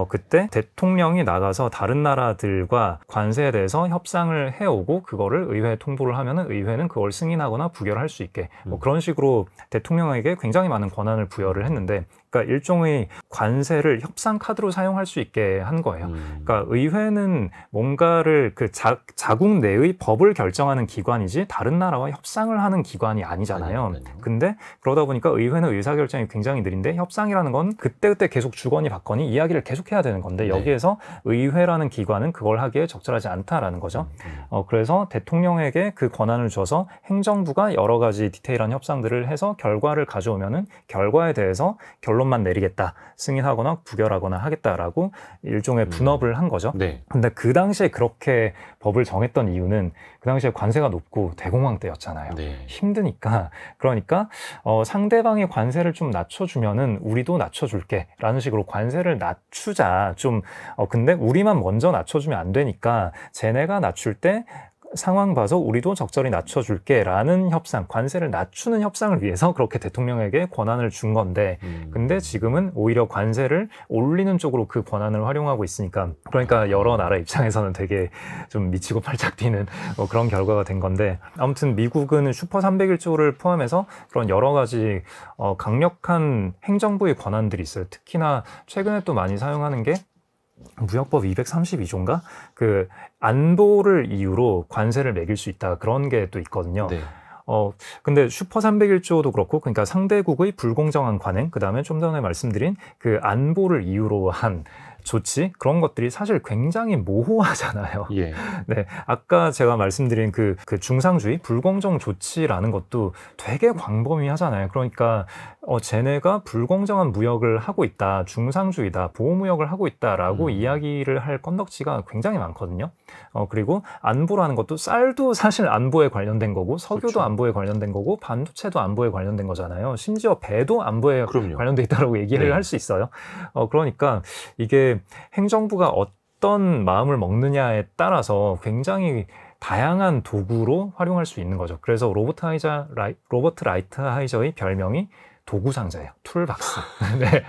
[SPEAKER 2] 그때 대통령이 나가서 다른 나라들과 관세에 대해서 협상을 해오고 그거를 의회에 통보를 하면은 의회는 그걸 승인하거나 부결할 수 있게 그런 식으로 대통령에게 굉장히 많은 권한을 부여를 했는데 그러니까 일종의 관세를 협상 카드로 사용할 수 있게 한 거예요. 그러니까 의회는 뭔가를 그 자국 내의 법을 결정하는 기관이지 다른 나라와 협상을 하는 기관이 아니잖아요. 근데 그러다 보니까 의회는 의사결정이 굉장히 느린데 협상이라는 건 그때그때 계속 주거니 받거니 이야기를 계속해야 되는 건데 여기에서 의회라는 기관은 그걸 하기에 적절하지 않다라는 거죠. 그래서 대통령에게 그 권한을 줘서 행정부가 여러 가지 디테일한 협상들을 해서 결과를 가져오면은 결과에 대해서 결론 결론만 내리겠다, 승인하거나 부결하거나 하겠다라고 일종의 분업을 한 거죠.
[SPEAKER 1] 네.
[SPEAKER 2] 근데 그 당시에 그렇게 법을 정했던 이유는 그 당시에 관세가 높고 대공황 때였잖아요.
[SPEAKER 1] 네.
[SPEAKER 2] 힘드니까. 그러니까 상대방의 관세를 좀 낮춰주면은 우리도 낮춰줄게 라는 식으로 관세를 낮추자. 좀 근데 우리만 먼저 낮춰주면 안 되니까 쟤네가 낮출 때 상황 봐서 우리도 적절히 낮춰줄게 라는 협상, 관세를 낮추는 협상을 위해서 그렇게 대통령에게 권한을 준 건데, 근데 지금은 오히려 관세를 올리는 쪽으로 그 권한을 활용하고 있으니까, 그러니까 여러 나라 입장에서는 되게 좀 미치고 팔짝 뛰는 그런 결과가 된 건데, 아무튼 미국은 슈퍼 301조를 포함해서 그런 여러 가지 강력한 행정부의 권한들이 있어요. 특히나 최근에 또 많이 사용하는 게 무역법 232조인가? 그 안보를 이유로 관세를 매길 수 있다. 그런 게 또 있거든요.
[SPEAKER 1] 네.
[SPEAKER 2] 근데 슈퍼 301조도 그렇고, 그러니까 상대국의 불공정한 관행, 그 다음에 좀 전에 말씀드린 그 안보를 이유로 한 조치, 그런 것들이 사실 굉장히 모호하잖아요.
[SPEAKER 1] 예.
[SPEAKER 2] 네, 아까 제가 말씀드린 그 중상주의, 불공정 조치라는 것도 되게 광범위하잖아요. 그러니까 쟤네가 불공정한 무역을 하고 있다, 중상주의다, 보호무역을 하고 있다라고 이야기를 할 건덕지가 굉장히 많거든요. 그리고 안보라는 것도 쌀도 사실 안보에 관련된 거고, 석유도
[SPEAKER 1] 그렇죠.
[SPEAKER 2] 안보에 관련된 거고, 반도체도 안보에 관련된 거잖아요. 심지어 배도 안보에
[SPEAKER 1] 그럼요.
[SPEAKER 2] 관련돼 있다라고 얘기를
[SPEAKER 1] 네.
[SPEAKER 2] 할 수 있어요. 그러니까 이게 행정부가 어떤 마음을 먹느냐에 따라서 굉장히 다양한 도구로 활용할 수 있는 거죠. 그래서 로버트 라이트하이저의 별명이 도구상자예요. 툴박스. 네.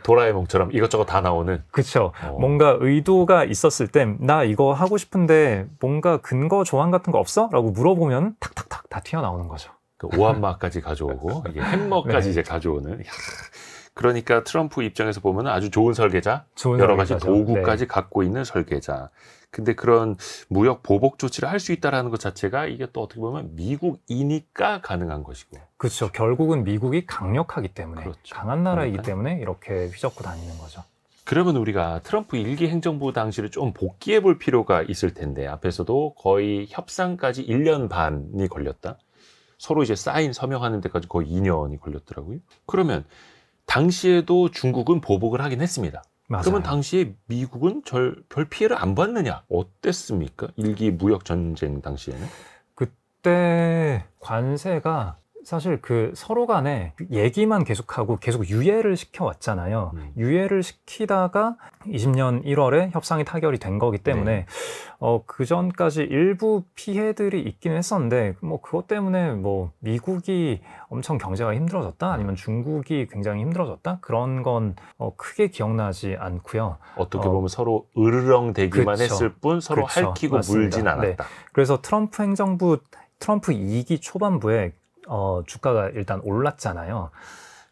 [SPEAKER 1] 도라에몽처럼 이것저것 다 나오는.
[SPEAKER 2] 그렇죠. 뭔가 의도가 있었을 때 나 이거 하고 싶은데 뭔가 근거 조항 같은 거 없어? 라고 물어보면 탁탁탁 다 튀어나오는 거죠.
[SPEAKER 1] 그 오한마까지 가져오고 이게 햄머까지
[SPEAKER 2] 네.
[SPEAKER 1] 이제 가져오는. 그러니까 트럼프 입장에서 보면 아주 좋은 설계자,
[SPEAKER 2] 좋은
[SPEAKER 1] 여러 가지
[SPEAKER 2] 설계자죠.
[SPEAKER 1] 도구까지
[SPEAKER 2] 네.
[SPEAKER 1] 갖고 있는 설계자. 근데 그런 무역 보복 조치를 할 수 있다라는 것 자체가 이게 또 어떻게 보면 미국이니까 가능한 것이고.
[SPEAKER 2] 그렇죠. 결국은 미국이 강력하기 때문에,
[SPEAKER 1] 그렇죠.
[SPEAKER 2] 강한 나라이기
[SPEAKER 1] 그러니까요.
[SPEAKER 2] 때문에 이렇게 휘젓고 다니는 거죠.
[SPEAKER 1] 그러면 우리가 트럼프 1기 행정부 당시를 좀 복기해 볼 필요가 있을 텐데, 앞에서도 거의 협상까지 1년 반이 걸렸다. 서로 이제 사인 서명하는 데까지 거의 2년이 걸렸더라고요. 그러면 당시에도 중국은 보복을 하긴 했습니다.
[SPEAKER 2] 맞아요.
[SPEAKER 1] 그러면 당시에 미국은 별 피해를 안 받느냐? 어땠습니까? 1기 무역 전쟁 당시에는?
[SPEAKER 2] 그때 관세가 사실 그 서로 간에 얘기만 계속하고 계속 유예를 시켜왔잖아요. 유예를 시키다가 20년 1월에 협상이 타결이 된 거기 때문에 그 전까지 일부 피해들이 있기는 했었는데, 뭐 그것 때문에 뭐 미국이 엄청 경제가 힘들어졌다, 아니면 중국이 굉장히 힘들어졌다, 그런 건 크게 기억나지 않고요.
[SPEAKER 1] 어떻게 보면 서로 으르렁대기만
[SPEAKER 2] 그쵸.
[SPEAKER 1] 했을 뿐 서로
[SPEAKER 2] 그쵸.
[SPEAKER 1] 핥히고
[SPEAKER 2] 맞습니다.
[SPEAKER 1] 물진 않았다.
[SPEAKER 2] 네. 그래서 트럼프 행정부, 트럼프 2기 초반부에 주가가 일단 올랐잖아요.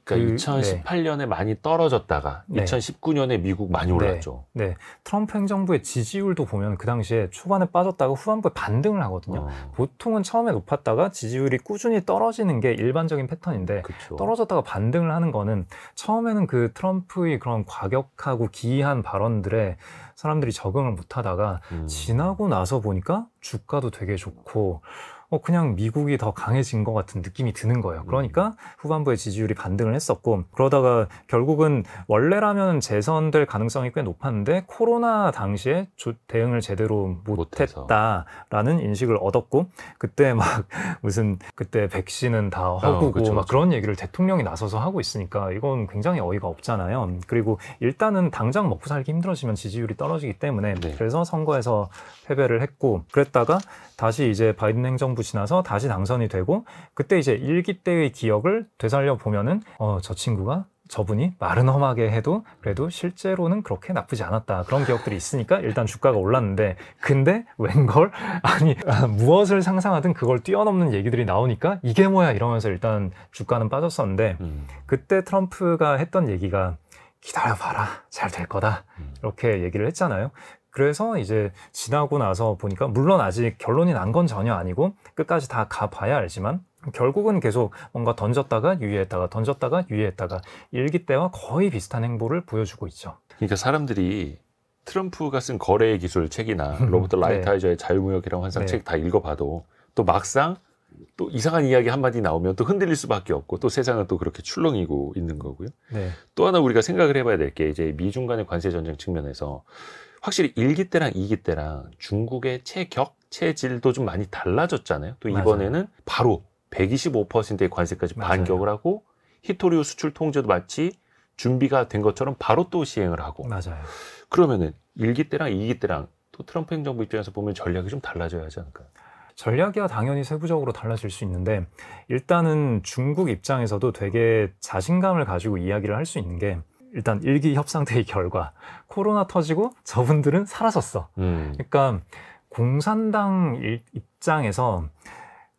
[SPEAKER 1] 그러니까 2018년에 많이 떨어졌다가
[SPEAKER 2] 네.
[SPEAKER 1] 2019년에 미국 많이 올랐죠.
[SPEAKER 2] 네. 트럼프 행정부의 지지율도 보면 그 당시에 초반에 빠졌다가 후반부에 반등을 하거든요. 보통은 처음에 높았다가 지지율이 꾸준히 떨어지는 게 일반적인 패턴인데,
[SPEAKER 1] 그쵸.
[SPEAKER 2] 떨어졌다가 반등을 하는 거는 처음에는 그 트럼프의 그런 과격하고 기이한 발언들에 사람들이 적응을 못 하다가 지나고 나서 보니까 주가도 되게 좋고, 그냥 미국이 더 강해진 것 같은 느낌이 드는 거예요. 그러니까 후반부에 지지율이 반등을 했었고, 그러다가 결국은 원래라면 재선될 가능성이 꽤 높았는데 코로나 당시에 대응을 제대로 못했다라는 인식을 얻었고, 그때 막 무슨 그때 백신은 다 허구고
[SPEAKER 1] 그쵸,
[SPEAKER 2] 막
[SPEAKER 1] 그쵸.
[SPEAKER 2] 그런 얘기를 대통령이 나서서 하고 있으니까 이건 굉장히 어이가 없잖아요. 그리고 일단은 당장 먹고 살기 힘들어지면 지지율이 떨어지기 때문에
[SPEAKER 1] 네.
[SPEAKER 2] 그래서 선거에서 패배를 했고, 그랬다가 다시 이제 바이든 행정부 지나서 다시 당선이 되고, 그때 이제 1기 때의 기억을 되살려 보면은 저분이 말은 험하게 해도 그래도 실제로는 그렇게 나쁘지 않았다, 그런 기억들이 있으니까 일단 주가가 올랐는데, 근데 웬걸 무엇을 상상하든 그걸 뛰어넘는 얘기들이 나오니까 이게 뭐야 이러면서 일단 주가는 빠졌었는데, 그때 트럼프가 했던 얘기가 기다려봐라, 잘 될 거다, 이렇게 얘기를 했잖아요. 그래서 이제 지나고 나서 보니까, 물론 아직 결론이 난 건 전혀 아니고 끝까지 다 가봐야 알지만, 결국은 계속 뭔가 던졌다가 유예했다가 던졌다가 유예했다가 1기 때와 거의 비슷한 행보를 보여주고 있죠.
[SPEAKER 1] 그러니까 사람들이 트럼프가 쓴 거래의 기술 책이나 로버트 라이트하이저의 자유무역이랑 환상
[SPEAKER 2] 네.
[SPEAKER 1] 책 다 읽어봐도 또 막상 또 이상한 이야기 한마디 나오면 또 흔들릴 수밖에 없고 또 세상은 또 그렇게 출렁이고 있는 거고요.
[SPEAKER 2] 네.
[SPEAKER 1] 또 하나 우리가 생각을 해봐야 될 게 이제 미중 간의 관세 전쟁 측면에서 확실히 1기 때랑 2기 때랑 중국의 체격, 체질도 좀 많이 달라졌잖아요. 또 이번에는
[SPEAKER 2] 맞아요.
[SPEAKER 1] 바로 125%의 관세까지
[SPEAKER 2] 맞아요.
[SPEAKER 1] 반격을 하고 히토류 수출 통제도 마치 준비가 된 것처럼 바로 또 시행을 하고.
[SPEAKER 2] 맞아요.
[SPEAKER 1] 그러면은 1기 때랑 2기 때랑 또 트럼프 행정부 입장에서 보면 전략이 좀 달라져야 하지 않을까요?
[SPEAKER 2] 전략이야 당연히 세부적으로 달라질 수 있는데 일단은 중국 입장에서도 되게 자신감을 가지고 이야기를 할 수 있는 게 일단 1기 협상 때의 결과 코로나 터지고 저분들은 사라졌어. 그러니까 공산당 입장에서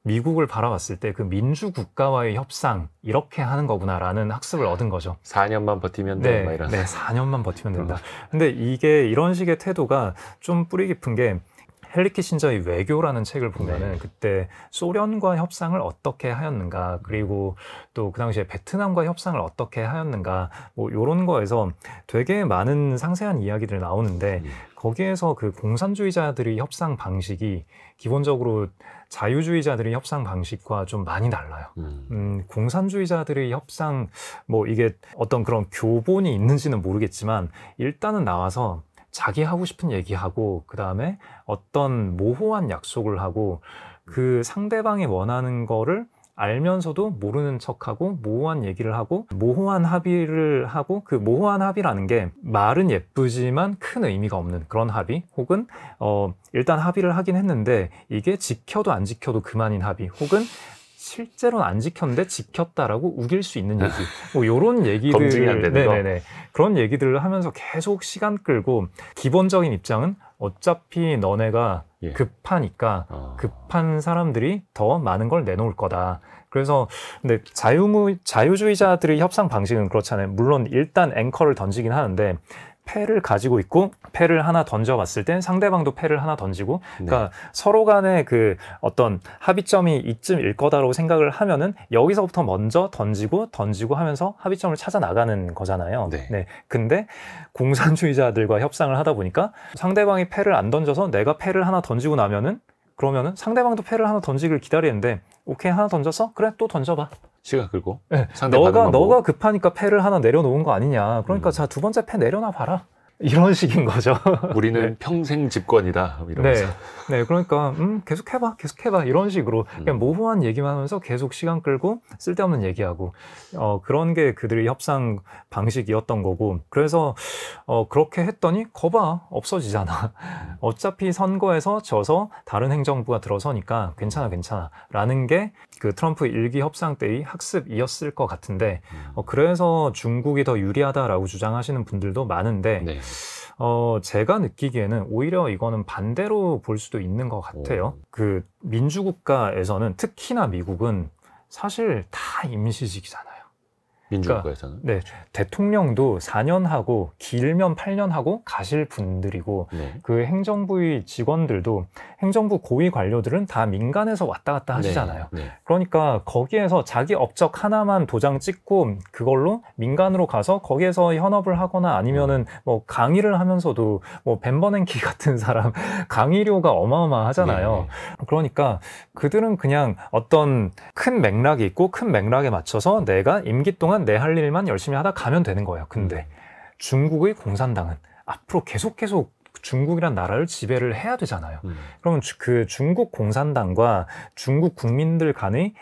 [SPEAKER 2] 미국을 바라봤을 때 그 민주국가와의 협상 이렇게 하는 거구나라는 학습을 얻은 거죠.
[SPEAKER 1] 4년만 버티면 돼. 막 이런.
[SPEAKER 2] 네, 4년만 버티면 된다. 근데 이게 이런 식의 태도가 좀 뿌리 깊은 게 헨리 키신저의 외교라는 책을 보면은
[SPEAKER 1] 네.
[SPEAKER 2] 그때 소련과 협상을 어떻게 하였는가, 그리고 또 그 당시에 베트남과 협상을 어떻게 하였는가, 뭐 이런 거에서 되게 많은 상세한 이야기들이 나오는데 거기에서 그 공산주의자들의 협상 방식이 기본적으로 자유주의자들의 협상 방식과 좀 많이 달라요. 공산주의자들의 협상, 뭐 이게 어떤 그런 교본이 있는지는 모르겠지만 일단은 나와서 자기 하고 싶은 얘기하고 그 다음에 어떤 모호한 약속을 하고 그 상대방이 원하는 거를 알면서도 모르는 척하고 모호한 얘기를 하고 모호한 합의를 하고 그 모호한 합의라는 게 말은 예쁘지만 큰 의미가 없는 그런 합의 혹은 일단 합의를 하긴 했는데 이게 지켜도 안 지켜도 그만인 합의 혹은 실제로는 안 지켰는데 지켰다라고 우길 수 있는 얘기 뭐 이런 얘기들
[SPEAKER 1] 검증이 안 되는 거?
[SPEAKER 2] 그런 얘기들을 하면서 계속 시간 끌고 기본적인 입장은 어차피 너네가
[SPEAKER 1] 예.
[SPEAKER 2] 급하니까 급한 사람들이 더 많은 걸 내놓을 거다. 그래서 근데 자유주의자들의 협상 방식은 그렇잖아요. 물론 일단 앵커를 던지긴 하는데 패를 가지고 있고 패를 하나 던져봤을 땐 상대방도 패를 하나 던지고 그러니까 서로 간의 그 어떤 합의점이 이쯤일 거다라고 생각을 하면은 여기서부터 먼저 던지고 하면서 합의점을 찾아 나가는 거잖아요.
[SPEAKER 1] 네.
[SPEAKER 2] 근데 공산주의자들과 협상을 하다 보니까 상대방이 패를 안 던져서 내가 패를 하나 던지고 나면은 그러면은 상대방도 패를 하나 던지길 기다리는데 오케이 하나 던졌어? 그래 또 던져봐.
[SPEAKER 1] 시간 끌고.
[SPEAKER 2] 네.
[SPEAKER 1] 상대방만
[SPEAKER 2] 너가 급하니까 패를 하나 내려놓은 거 아니냐. 그러니까 자, 두 번째 패 내려놔 봐라. 이런 식인 거죠.
[SPEAKER 1] 우리는
[SPEAKER 2] 네.
[SPEAKER 1] 평생 집권이다. 이러면서.
[SPEAKER 2] 네, 그러니까 계속 해봐 이런 식으로 그냥 모호한 얘기만 하면서 계속 시간 끌고 쓸데없는 얘기하고 그런 게 그들의 협상 방식이었던 거고 그래서 그렇게 했더니 거봐 없어지잖아. 어차피 선거에서 져서 다른 행정부가 들어서니까 괜찮아 라는 게 그 트럼프 1기 협상 때의 학습이었을 것 같은데 그래서 중국이 더 유리하다라고 주장하시는 분들도 많은데
[SPEAKER 1] 네.
[SPEAKER 2] 제가 느끼기에는 오히려 이거는 반대로 볼 수도 있는 것 같아요. 그 민주국가에서는 특히나 미국은 사실 다 임시직이잖아요.
[SPEAKER 1] 민주국가에서는.
[SPEAKER 2] 그러니까, 네, 대통령도 4년 하고 길면 8년 하고 가실 분들이고 그 행정부의 직원들도 행정부 고위 관료들은 다 민간에서 왔다 갔다 하시잖아요. 그러니까 거기에서 자기 업적 하나만 도장 찍고 그걸로 민간으로 가서 거기에서 현업을 하거나 아니면은 뭐 강의를 하면서도 뭐 벤버냉키 같은 사람 강의료가 어마어마하잖아요. 그러니까 그들은 그냥 어떤 큰 맥락이 있고 큰 맥락에 맞춰서 내가 임기 동안 내 할 일만 열심히 하다 가면 되는 거예요. 근데 중국의 공산당은 앞으로 계속 중국이란 나라를 지배를 해야 되잖아요. 그러면 그 중국 공산당과 중국 국민들 간의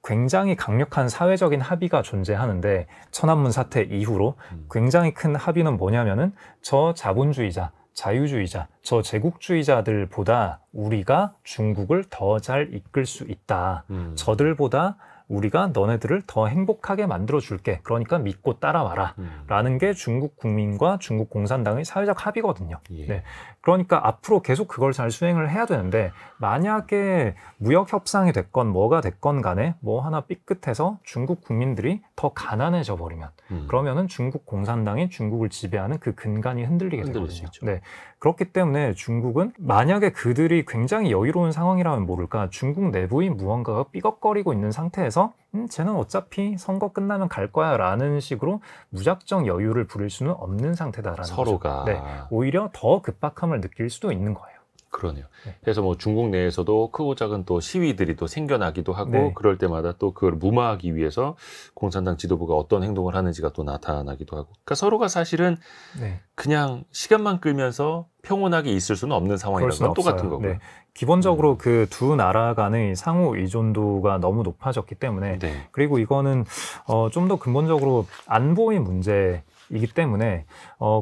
[SPEAKER 2] 굉장히 강력한 사회적인 합의가 존재하는데 천안문 사태 이후로 굉장히 큰 합의는 뭐냐면은 저 자본주의자, 자유주의자, 저 제국주의자들보다 우리가 중국을 더 잘 이끌 수 있다. 저들보다 우리가 너네들을 더 행복하게 만들어줄게. 그러니까 믿고 따라와라. 라는 게 중국 국민과 중국 공산당의 사회적 합의거든요. 네. 그러니까 앞으로 계속 그걸 잘 수행을 해야 되는데 만약에 무역협상이 됐건 뭐가 됐건 간에 뭐 하나 삐끗해서 중국 국민들이 더 가난해져 버리면 그러면은 중국 공산당이 중국을 지배하는 그 근간이 흔들리게 되거든요. 네. 그렇기 때문에 중국은 만약에 그들이 굉장히 여유로운 상황이라면 모를까 중국 내부의 무언가가 삐걱거리고 있는 상태에서 쟤는 어차피 선거 끝나면 갈 거야 라는 식으로 무작정 여유를 부릴 수는 없는 상태다라는
[SPEAKER 1] 서로가.
[SPEAKER 2] 거죠. 네. 오히려 더 급박함을 느낄 수도 있는 거예요.
[SPEAKER 1] 그러네요.
[SPEAKER 2] 네.
[SPEAKER 1] 그래서 뭐 중국 내에서도 크고 작은 또 시위들이 또 생겨나기도 하고
[SPEAKER 2] 네.
[SPEAKER 1] 그럴 때마다 또 그걸 무마하기 위해서 공산당 지도부가 어떤 행동을 하는지가 또 나타나기도 하고. 그러니까 서로가 사실은
[SPEAKER 2] 네.
[SPEAKER 1] 그냥 시간만 끌면서 평온하게 있을 수는 없는 상황이라는 건 똑같은 거고요.
[SPEAKER 2] 네. 기본적으로 그 두 나라 간의 상호 의존도가 너무 높아졌기 때문에
[SPEAKER 1] 네.
[SPEAKER 2] 그리고 이거는 좀 더 근본적으로 안보의 문제이기 때문에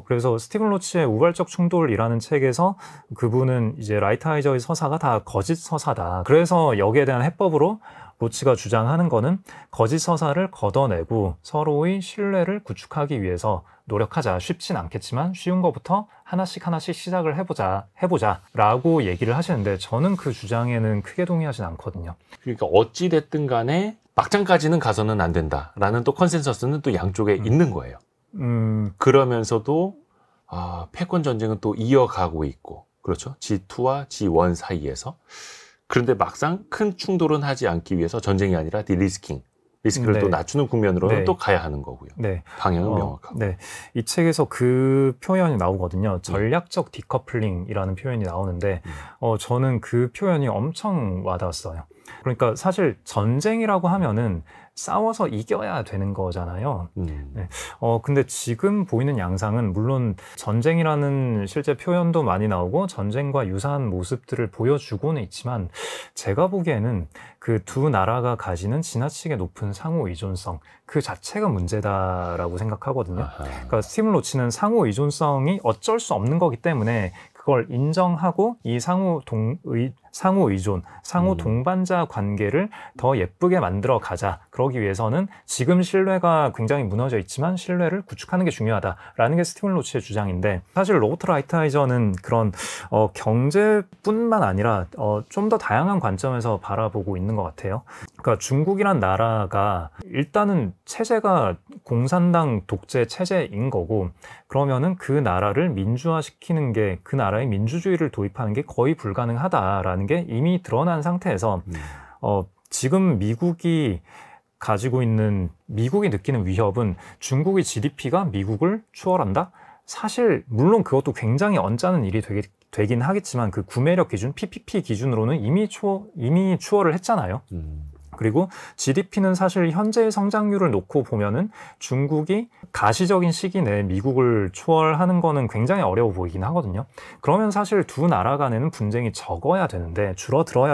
[SPEAKER 2] 그래서 스티븐 로치의 우발적 충돌이라는 책에서 그분은 이제 라이트하이저의 서사가 다 거짓 서사다. 그래서 여기에 대한 해법으로 로치가 주장하는 거는 거짓 서사를 걷어내고 서로의 신뢰를 구축하기 위해서 노력하자. 쉽진 않겠지만 쉬운 것부터 하나씩 시작을 해보자라고 얘기를 하시는데 저는 그 주장에는 크게 동의하진 않거든요.
[SPEAKER 1] 그러니까 어찌 됐든 간에 막장까지는 가서는 안 된다라는 또 컨센서스는 또 양쪽에 있는 거예요. 그러면서도 패권 전쟁은 또 이어가고 있고 그렇죠. G2와 G1 사이에서. 그런데 막상 큰 충돌은 하지 않기 위해서 전쟁이 아니라 리스크를
[SPEAKER 2] 네.
[SPEAKER 1] 또 낮추는 국면으로는
[SPEAKER 2] 네.
[SPEAKER 1] 또 가야 하는 거고요.
[SPEAKER 2] 네.
[SPEAKER 1] 방향은 명확하고.
[SPEAKER 2] 네. 이 책에서 그 표현이 나오거든요. 전략적 디커플링이라는 표현이 나오는데 저는 그 표현이 엄청 와닿았어요. 그러니까 사실 전쟁이라고 하면은 싸워서 이겨야 되는 거잖아요. 네. 근데 지금 보이는 양상은 물론 전쟁이라는 실제 표현도 많이 나오고 전쟁과 유사한 모습들을 보여주고는 있지만 제가 보기에는 그 두 나라가 가지는 지나치게 높은 상호 의존성 그 자체가 문제다라고 생각하거든요. 그러니까 스티븐 로치는 상호 의존성이 어쩔 수 없는 거기 때문에 그걸 인정하고 이 상호 의존, 상호 동반자 관계를 더 예쁘게 만들어 가자. 그러기 위해서는 지금 신뢰가 굉장히 무너져 있지만 신뢰를 구축하는 게 중요하다라는 게 스티븐 로치의 주장인데 사실 로버트 라이트하이저는 그런 경제뿐만 아니라 좀 더 다양한 관점에서 바라보고 있는 것 같아요. 그러니까 중국이란 나라가 일단은 체제가 공산당 독재 체제인 거고 그러면은 그 나라를 민주화시키는 게 그 나라의 민주주의를 도입하는 게 거의 불가능하다라는 게 이미 드러난 상태에서 지금 미국이 느끼는 위협은 중국의 GDP가 미국을 추월한다? 사실 물론 그것도 굉장히 언짢은 일이 되긴 하겠지만 그 구매력 기준, PPP 기준으로는 이미 추월을 했잖아요. 그리고 GDP는 사실 현재의 성장률을 놓고 보면은 중국이 가시적인 시기 내에 미국을 추월하는 거는 굉장히 어려워 보이긴 하거든요. 그러면 사실 두 나라 간에는 분쟁이 줄어들어야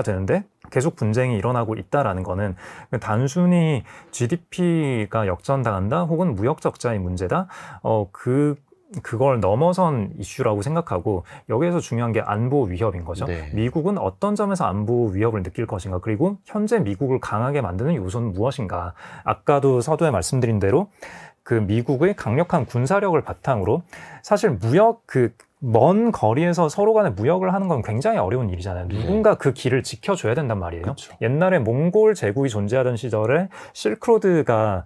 [SPEAKER 2] 되는데 계속 분쟁이 일어나고 있다라는 거는 단순히 GDP가 역전당한다 혹은 무역 적자의 문제다. 그걸 넘어선 이슈라고 생각하고 여기에서 중요한 게 안보 위협인 거죠.
[SPEAKER 1] 네.
[SPEAKER 2] 미국은 어떤 점에서 안보 위협을 느낄 것인가 그리고 현재 미국을 강하게 만드는 요소는 무엇인가. 아까도 서두에 말씀드린 대로 그 미국의 강력한 군사력을 바탕으로 사실 먼 거리에서 서로 간에 무역을 하는 건 굉장히 어려운 일이잖아요. 누군가 그 길을 지켜줘야 된단 말이에요.
[SPEAKER 1] 그렇죠.
[SPEAKER 2] 옛날에 몽골 제국이 존재하던 시절에 실크로드가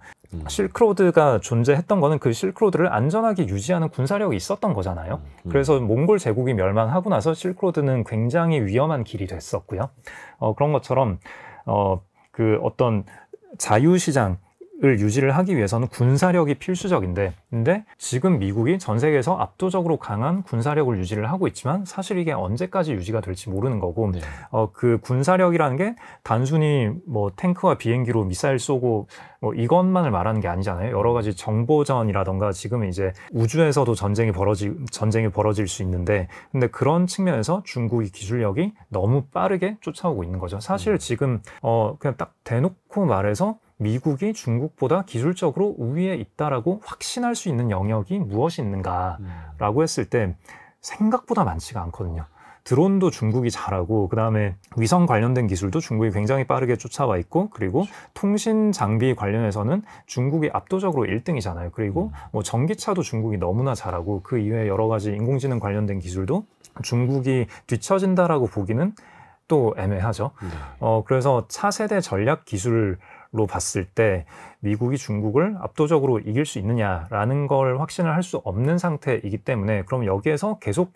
[SPEAKER 2] 존재했던 거는 그 실크로드를 안전하게 유지하는 군사력이 있었던 거잖아요. 그래서 몽골 제국이 멸망하고 나서 실크로드는 굉장히 위험한 길이 됐었고요. 그런 것처럼 그 어떤 자유시장 을 유지를 하기 위해서는 군사력이 필수적인데 근데 지금 미국이 전 세계에서 압도적으로 강한 군사력을 유지를 하고 있지만 사실 이게 언제까지 유지가 될지 모르는 거고
[SPEAKER 1] 네.
[SPEAKER 2] 그 군사력이라는 게 단순히 뭐 탱크와 비행기로 미사일 쏘고 뭐 이것만을 말하는 게 아니잖아요. 여러 가지 정보전이라던가 지금은 이제 우주에서도 전쟁이 벌어질 수 있는데 근데 그런 측면에서 중국의 기술력이 너무 빠르게 쫓아오고 있는 거죠. 사실 지금 그냥 딱 대놓고 말해서 미국이 중국보다 기술적으로 우위에 있다라고 확신할 수 있는 영역이 무엇이 있는가라고 했을 때 생각보다 많지가 않거든요. 드론도 중국이 잘하고 그다음에 위성 관련된 기술도 중국이 굉장히 빠르게 쫓아와 있고 그리고 통신 장비 관련해서는 중국이 압도적으로 1등이잖아요. 그리고 뭐 전기차도 중국이 너무나 잘하고 그 이외에 여러 가지 인공지능 관련된 기술도 중국이 뒤처진다라고 보기는 또 애매하죠. 그래서 차세대 전략 기술로 봤을 때 미국이 중국을 압도적으로 이길 수 있느냐라는 걸 확신을 할 수 없는 상태이기 때문에 그럼 여기에서 계속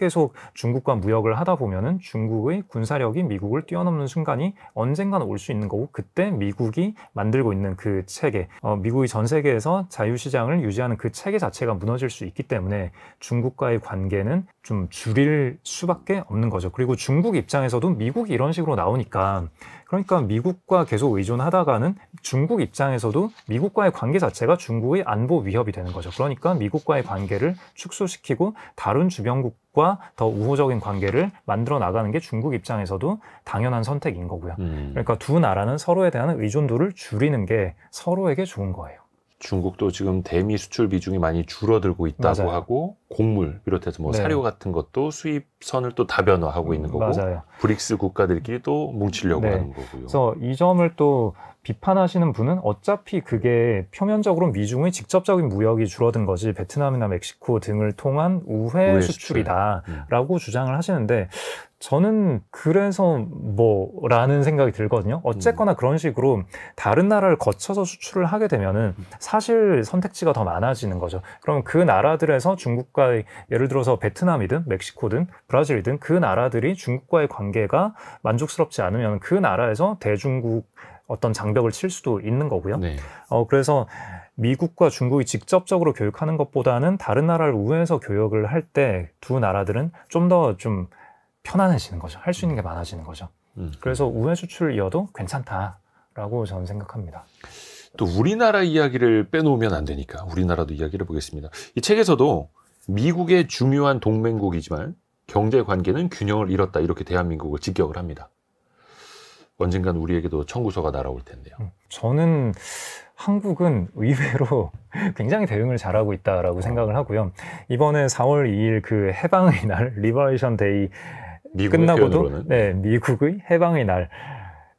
[SPEAKER 2] 중국과 무역을 하다 보면은 중국의 군사력이 미국을 뛰어넘는 순간이 언젠가는 올 수 있는 거고 그때 미국이 만들고 있는 그 체계, 미국이 전 세계에서 자유시장을 유지하는 그 체계 자체가 무너질 수 있기 때문에 중국과의 관계는 좀 줄일 수밖에 없는 거죠. 그리고 중국 입장에서도 미국이 이런 식으로 나오니까 그러니까 미국과 계속 의존하다가는 중국 입장에서도 미국과의 관계 자체가 중국의 안보 위협이 되는 거죠. 그러니까 미국과의 관계를 축소시키고 다른 주변국과 더 우호적인 관계를 만들어 나가는 게 중국 입장에서도 당연한 선택인 거고요. 그러니까 두 나라는 서로에 대한 의존도를 줄이는 게 서로에게 좋은 거예요.
[SPEAKER 1] 중국도 지금 대미 수출 비중이 많이 줄어들고 있다고
[SPEAKER 2] 맞아요.
[SPEAKER 1] 하고 곡물 비롯해서 뭐
[SPEAKER 2] 네.
[SPEAKER 1] 사료 같은 것도 수입선을 또 다변화하고 있는 거고
[SPEAKER 2] 맞아요.
[SPEAKER 1] 브릭스 국가들끼리 또 뭉치려고
[SPEAKER 2] 네.
[SPEAKER 1] 하는 거고요.
[SPEAKER 2] 그래서 이 점을 또 비판하시는 분은 어차피 그게 표면적으로 미중의 직접적인 무역이 줄어든 거지 베트남이나 멕시코 등을 통한 우회 수출이다라고 주장을 하시는데 저는 그래서 뭐라는 생각이 들거든요. 어쨌거나 그런 식으로 다른 나라를 거쳐서 수출을 하게 되면은 사실 선택지가 더 많아지는 거죠. 그럼 그 나라들에서 중국과의 예를 들어서 베트남이든 멕시코든 브라질이든 그 나라들이 중국과의 관계가 만족스럽지 않으면 그 나라에서 대중국 어떤 장벽을 칠 수도 있는 거고요.
[SPEAKER 1] 네.
[SPEAKER 2] 그래서 미국과 중국이 직접적으로 교육하는 것보다는 다른 나라를 우회해서 교역을 할 때 두 나라들은 좀 더 좀 편안해지는 거죠. 할 수 있는 게 많아지는 거죠. 그래서 우회 수출이어도 괜찮다라고 저는 생각합니다.
[SPEAKER 1] 또 우리나라 이야기를 빼놓으면 안 되니까 우리나라도 이야기를 해보겠습니다. 이 책에서도 미국의 중요한 동맹국이지만 경제 관계는 균형을 잃었다 이렇게 대한민국을 직격을 합니다. 언젠간 우리에게도 청구서가 날아올 텐데요.
[SPEAKER 2] 저는 한국은 의외로 굉장히 대응을 잘하고 있다라고 생각을 하고요. 이번에 4월 2일 그 해방의 날, 리버레이션 데이 끝나고도 미국의 해방의 날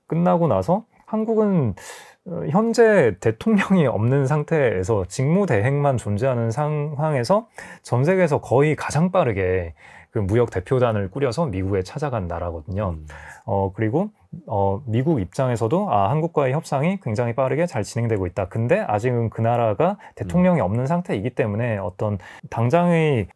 [SPEAKER 2] 끝나고 나서 한국은 현재 대통령이 없는 상태에서 직무대행만 존재하는 상황에서 전 세계에서 거의 가장 빠르게 그 무역 대표단을 꾸려서 미국에 찾아간 나라거든요. 그리고 미국 입장에서도 한국과의 협상이 굉장히 빠르게 잘 진행되고 있다. 근데 아직은 그 나라가 대통령이 없는 상태이기 때문에 어떤 당장의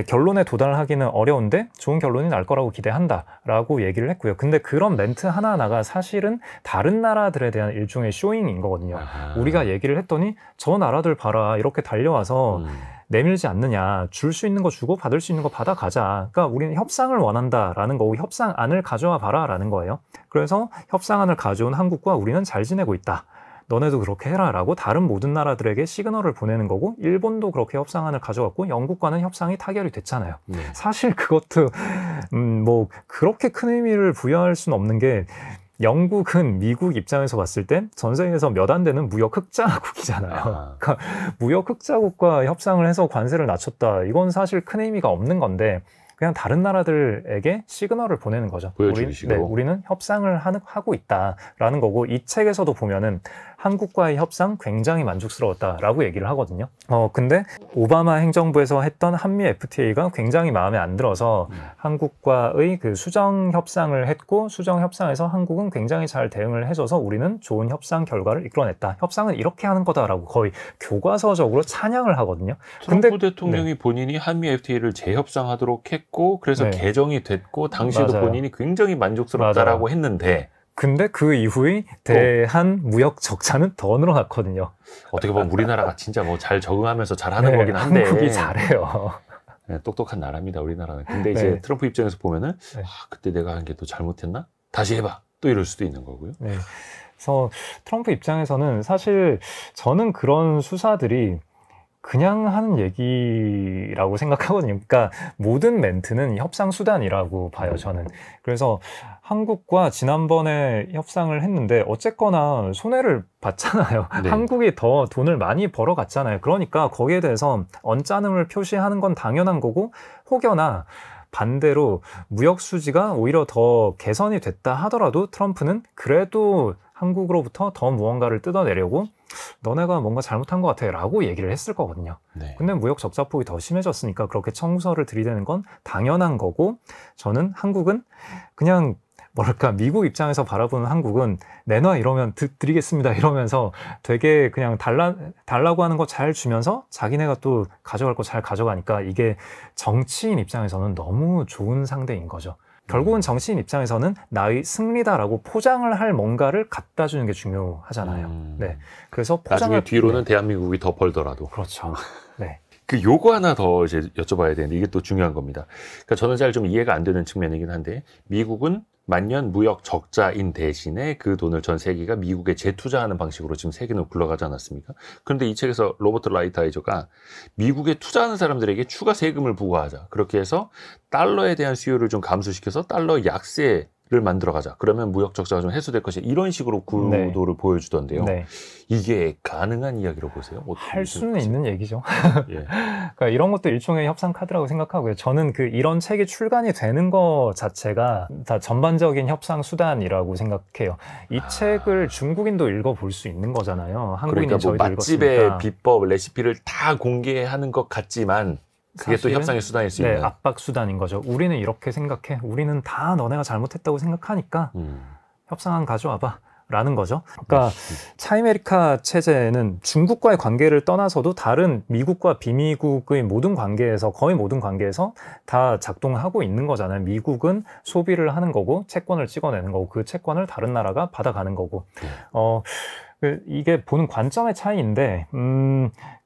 [SPEAKER 2] 결론에 도달하기는 어려운데 좋은 결론이 날 거라고 기대한다라고 얘기를 했고요. 근데 그런 멘트 하나하나가 사실은 다른 나라들에 대한 일종의 쇼잉인 거거든요. 우리가 얘기를 했더니 저 나라들 봐라 이렇게 달려와서 내밀지 않느냐, 줄 수 있는 거 주고 받을 수 있는 거 받아가자. 그러니까 우리는 협상을 원한다라는 거고 협상안을 가져와 봐라라는 거예요. 그래서 협상안을 가져온 한국과 우리는 잘 지내고 있다. 너네도 그렇게 해라라고 다른 모든 나라들에게 시그널을 보내는 거고 일본도 그렇게 협상안을 가져왔고 영국과는 협상이 타결이 됐잖아요. 사실 그것도 뭐 그렇게 큰 의미를 부여할 수는 없는 게 영국은 미국 입장에서 봤을 때 전 세계에서 몇 안 되는 무역 흑자국이잖아요. 그러니까 무역 흑자국과 협상을 해서 관세를 낮췄다. 이건 사실 큰 의미가 없는 건데 그냥 다른 나라들에게 시그널을 보내는 거죠. 우리는 협상을 하고 있다라는 거고 이 책에서도 보면은 한국과의 협상 굉장히 만족스러웠다라고 얘기를 하거든요. 근데 오바마 행정부에서 했던 한미 FTA가 굉장히 마음에 안 들어서 한국과의 그 수정 협상을 했고 수정 협상에서 한국은 굉장히 잘 대응을 해줘서 우리는 좋은 협상 결과를 이끌어냈다. 협상은 이렇게 하는 거다라고 거의 교과서적으로 찬양을 하거든요.
[SPEAKER 1] 트럼프 대통령이 본인이 한미 FTA를 재협상하도록 했고 그래서 개정이 됐고 당시에도 본인이 굉장히 만족스럽다라고 했는데
[SPEAKER 2] 근데 그 이후에 대한 무역 적자는 더 늘어났거든요.
[SPEAKER 1] 어떻게 보면 우리나라가 진짜 뭐 잘 적응하면서 잘하는 거긴 한데
[SPEAKER 2] 한국이 잘해요.
[SPEAKER 1] 똑똑한 나라입니다, 우리나라는. 근데 이제 트럼프 입장에서 보면은 그때 내가 한 게 또 잘못했나? 다시 해봐. 또 이럴 수도 있는 거고요.
[SPEAKER 2] 그래서 트럼프 입장에서는 사실 저는 그런 수사들이 그냥 하는 얘기라고 생각하거든요. 그러니까 모든 멘트는 협상 수단이라고 봐요, 저는. 그래서 한국과 지난번에 협상을 했는데 어쨌거나 손해를 봤잖아요. 한국이 더 돈을 많이 벌어갔잖아요. 그러니까 거기에 대해서 언짢음을 표시하는 건 당연한 거고 혹여나 반대로 무역 수지가 오히려 더 개선이 됐다 하더라도 트럼프는 그래도 한국으로부터 더 무언가를 뜯어내려고 너네가 뭔가 잘못한 것 같아 라고 얘기를 했을 거거든요. 근데 무역 적자폭이 더 심해졌으니까 그렇게 청구서를 들이대는 건 당연한 거고 저는 한국은 그냥 뭐랄까 미국 입장에서 바라보는 한국은 내놔 이러면 드리겠습니다 이러면서 되게 그냥 달라고 하는 거 잘 주면서 자기네가 또 가져갈 거 잘 가져가니까 이게 정치인 입장에서는 너무 좋은 상대인 거죠. 결국은 정치인 입장에서는 나의 승리다라고 포장을 할 뭔가를 갖다 주는 게 중요하잖아요. 네. 그래서
[SPEAKER 1] 나중에 뒤로는
[SPEAKER 2] 네.
[SPEAKER 1] 대한민국이 더 벌더라도.
[SPEAKER 2] 그렇죠. 네.
[SPEAKER 1] 그 요거 하나 더 이제 여쭤봐야 되는데 이게 또 중요한 겁니다. 그러니까 저는 잘 좀 이해가 안 되는 측면이긴 한데 미국은 만년 무역 적자인 대신에 그 돈을 전 세계가 미국에 재투자하는 방식으로 지금 세계는 굴러가지 않았습니까? 그런데 이 책에서 로버트 라이트하이저가 미국에 투자하는 사람들에게 추가 세금을 부과하자. 그렇게 해서 달러에 대한 수요를 좀 감소시켜서 달러 약세를 만들어가자. 그러면 무역 적자가 좀 해소될 것이야. 이런 식으로 구도를
[SPEAKER 2] 네.
[SPEAKER 1] 보여주던데요.
[SPEAKER 2] 네.
[SPEAKER 1] 이게 가능한 이야기로 보세요?
[SPEAKER 2] 할 수는 있는 얘기죠.
[SPEAKER 1] 예.
[SPEAKER 2] 그러니까 이런 것도 일종의 협상 카드라고 생각하고요. 저는 이런 책이 출간이 되는 것 자체가 다 전반적인 협상 수단이라고 생각해요. 이 책을 중국인도 읽어볼 수 있는 거잖아요. 한국인이
[SPEAKER 1] 그러니까 뭐
[SPEAKER 2] 저희도
[SPEAKER 1] 맛집의
[SPEAKER 2] 읽었으니까.
[SPEAKER 1] 비법, 레시피를 다 공개하는 것 같지만 그게 또
[SPEAKER 2] 사실은,
[SPEAKER 1] 협상의 수단일 수
[SPEAKER 2] 네,
[SPEAKER 1] 있는.
[SPEAKER 2] 압박 수단인 거죠. 우리는 이렇게 생각해. 우리는 다 너네가 잘못했다고 생각하니까 협상안 가져와봐. 라는 거죠. 그러니까 차이메리카 체제는 중국과의 관계를 떠나서도 다른 미국과 비미국의 모든 관계에서 거의 모든 관계에서 다 작동하고 있는 거잖아요. 미국은 소비를 하는 거고 채권을 찍어내는 거고 그 채권을 다른 나라가 받아가는 거고 이게 보는 관점의 차이인데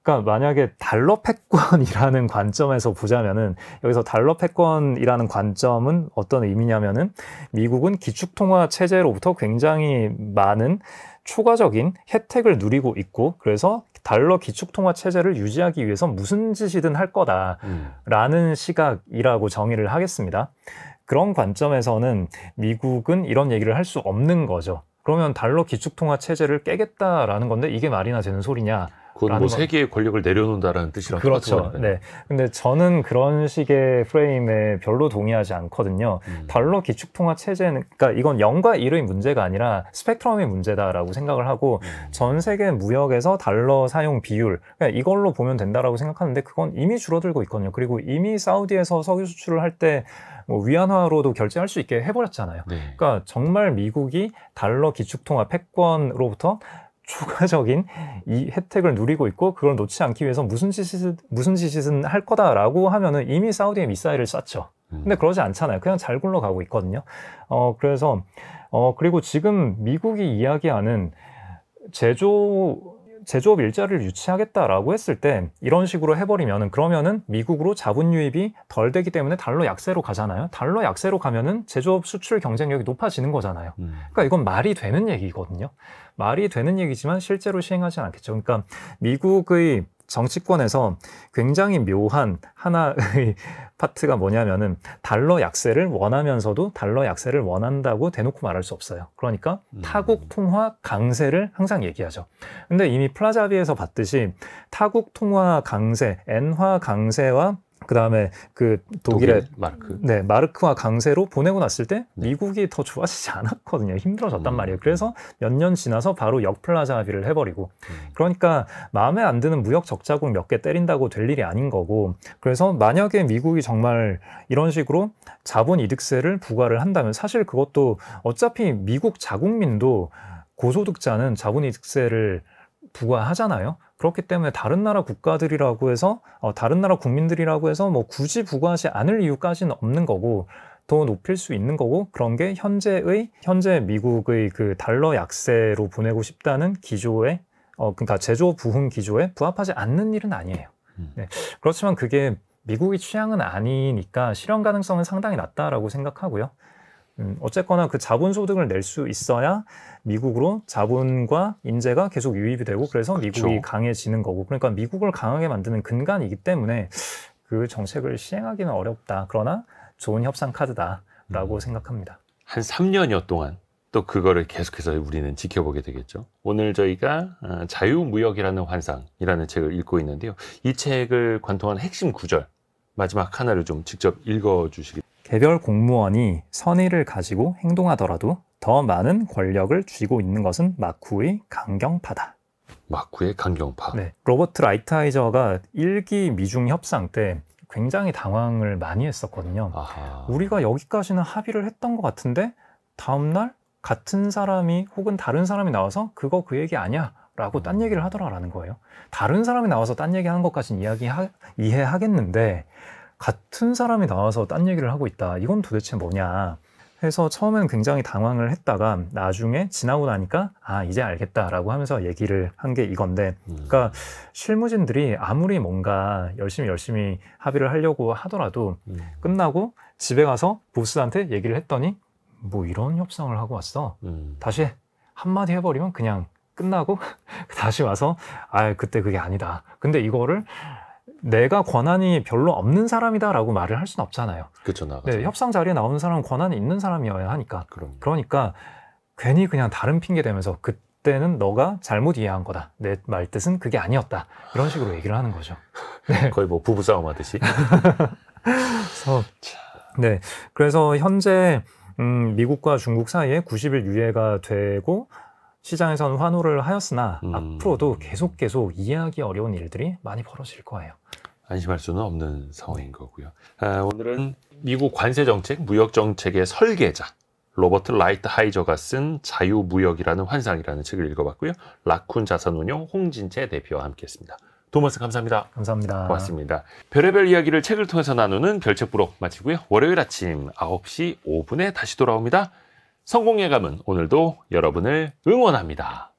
[SPEAKER 2] 그러니까 만약에 달러 패권이라는 관점에서 보자면은 여기서 달러 패권이라는 관점은 어떤 의미냐면은 미국은 기축통화 체제로부터 굉장히 많은 초과적인 혜택을 누리고 있고 그래서 달러 기축통화 체제를 유지하기 위해서 무슨 짓이든 할 거다라는 시각이라고 정의를 하겠습니다. 그런 관점에서는 미국은 이런 얘기를 할 수 없는 거죠. 그러면 달러 기축통화 체제를 깨겠다라는 건데 이게 말이나 되는 소리냐?
[SPEAKER 1] 그건 뭐 세계의 권력을 내려놓는다라는 뜻이랑
[SPEAKER 2] 그렇죠. 네. 근데 저는 그런 식의 프레임에 별로 동의하지 않거든요. 달러 기축통화 체제는, 그러니까 이건 0과 1의 문제가 아니라 스펙트럼의 문제다라고 생각을 하고 전 세계 무역에서 달러 사용 비율, 그러니까 이걸로 보면 된다라고 생각하는데 그건 이미 줄어들고 있거든요. 그리고 이미 사우디에서 석유 수출을 할 때 뭐 위안화로도 결제할 수 있게 해버렸잖아요. 네. 그러니까 정말 미국이 달러 기축통화 패권으로부터 추가적인 이 혜택을 누리고 있고 그걸 놓지 않기 위해서 무슨 짓은 할 거다라고 하면은 이미 사우디에 미사일을 쐈죠. 근데 그러지 않잖아요. 그냥 잘 굴러가고 있거든요. 그래서 그리고 지금 미국이 이야기하는 제조업 일자리를 유치하겠다라고 했을 때 이런 식으로 해버리면은 그러면은 미국으로 자본 유입이 덜 되기 때문에 달러 약세로 가잖아요. 달러 약세로 가면은 제조업 수출 경쟁력이 높아지는 거잖아요. 그러니까 이건 말이 되는 얘기거든요. 말이 되는 얘기지만 실제로 시행하지 않겠죠. 그러니까 미국의 정치권에서 굉장히 묘한 하나의 파트가 뭐냐면은 달러 약세를 원하면서도 달러 약세를 원한다고 대놓고 말할 수 없어요. 그러니까 타국 통화 강세를 항상 얘기하죠. 근데 이미 플라자비에서 봤듯이 타국 통화 강세, 엔화 강세와 그다음에 그 독일의 마르크와 강세로 보내고 났을 때 미국이 더 좋아지지 않았거든요. 힘들어졌단 말이에요. 그래서 몇 년 지나서 바로 역플라자비를 해버리고 그러니까 마음에 안 드는 무역 적자국 몇 개 때린다고 될 일이 아닌 거고 그래서 만약에 미국이 정말 이런 식으로 자본이득세를 부과를 한다면 사실 그것도 어차피 미국 자국민도 고소득자는 자본이득세를 부과하잖아요. 그렇기 때문에 다른 나라 국가들이라고 해서 다른 나라 국민들이라고 해서 뭐 굳이 부과하지 않을 이유까지는 없는 거고 더 높일 수 있는 거고 그런 게 현재 미국의 그 달러 약세로 보내고 싶다는 기조에 그러니까 제조 부흥 기조에 부합하지 않는 일은 아니에요. 네. 그렇지만 그게 미국의 취향은 아니니까 실현 가능성은 상당히 낮다라고 생각하고요. 어쨌거나 그 자본 소득을 낼 수 있어야 미국으로 자본과 인재가 계속 유입이 되고 그래서 미국이 그렇죠. 강해지는 거고 그러니까 미국을 강하게 만드는 근간이기 때문에 그 정책을 시행하기는 어렵다. 그러나 좋은 협상 카드다라고 생각합니다.
[SPEAKER 1] 한 3년여 동안 또 그거를 계속해서 우리는 지켜보게 되겠죠. 오늘 저희가 자유무역이라는 환상이라는 책을 읽고 있는데요. 이 책을 관통한 핵심 구절 마지막 하나를 좀 직접 읽어주시겠습니까?
[SPEAKER 2] 개별 공무원이 선의를 가지고 행동하더라도 더 많은 권력을 쥐고 있는 것은 마쿠의 강경파다.
[SPEAKER 1] 마쿠의 강경파.
[SPEAKER 2] 네, 로버트 라이트하이저가 1기 미중 협상 때 굉장히 당황을 많이 했었거든요. 아하. 우리가 여기까지는 합의를 했던 것 같은데 다음날 같은 사람이 혹은 다른 사람이 나와서 그거 그 얘기 아니야 라고 딴 얘기를 하더라라는 거예요. 다른 사람이 나와서 딴 얘기하는 것까지는 이해하겠는데 같은 사람이 나와서 딴 얘기를 하고 있다. 이건 도대체 뭐냐. 해서 처음에는 굉장히 당황을 했다가 나중에 지나고 나니까 아 이제 알겠다라고 하면서 얘기를 한 게 이건데, 그러니까 실무진들이 아무리 뭔가 열심히 합의를 하려고 하더라도 끝나고 집에 가서 보스한테 얘기를 했더니 뭐 이런 협상을 하고 왔어. 다시 한마디 해버리면 그냥 끝나고 다시 와서 아 그때 그게 아니다. 근데 이거를 내가 권한이 별로 없는 사람이다라고 말을 할 수는 없잖아요.
[SPEAKER 1] 그렇죠, 나가서.
[SPEAKER 2] 네, 협상 자리에 나오는 사람은 권한이 있는 사람이어야 하니까.
[SPEAKER 1] 그럼.
[SPEAKER 2] 그러니까 괜히 그냥 다른 핑계 대면서 그때는 너가 잘못 이해한 거다. 내 말 뜻은 그게 아니었다. 이런 식으로 얘기를 하는 거죠. 네.
[SPEAKER 1] 거의 뭐 부부싸움 하듯이.
[SPEAKER 2] 그래서 현재 미국과 중국 사이에 90일 유예가 되고 시장에서는 환호를 하였으나 앞으로도 계속 이해하기 어려운 일들이 많이 벌어질 거예요.
[SPEAKER 1] 안심할 수는 없는 상황인 거고요. 오늘은 미국 관세정책, 무역정책의 설계자 로버트 라이트 하이저가 쓴 자유무역이라는 환상이라는 책을 읽어봤고요. 라쿤 자산운용 홍진채 대표와 함께했습니다. 도마스 감사합니다.
[SPEAKER 2] 감사합니다.
[SPEAKER 1] 고맙습니다. 별의별 이야기를 책을 통해서 나누는 별책부록 마치고요. 월요일 아침 9시 5분에 다시 돌아옵니다. 성공예감은 오늘도 여러분을 응원합니다.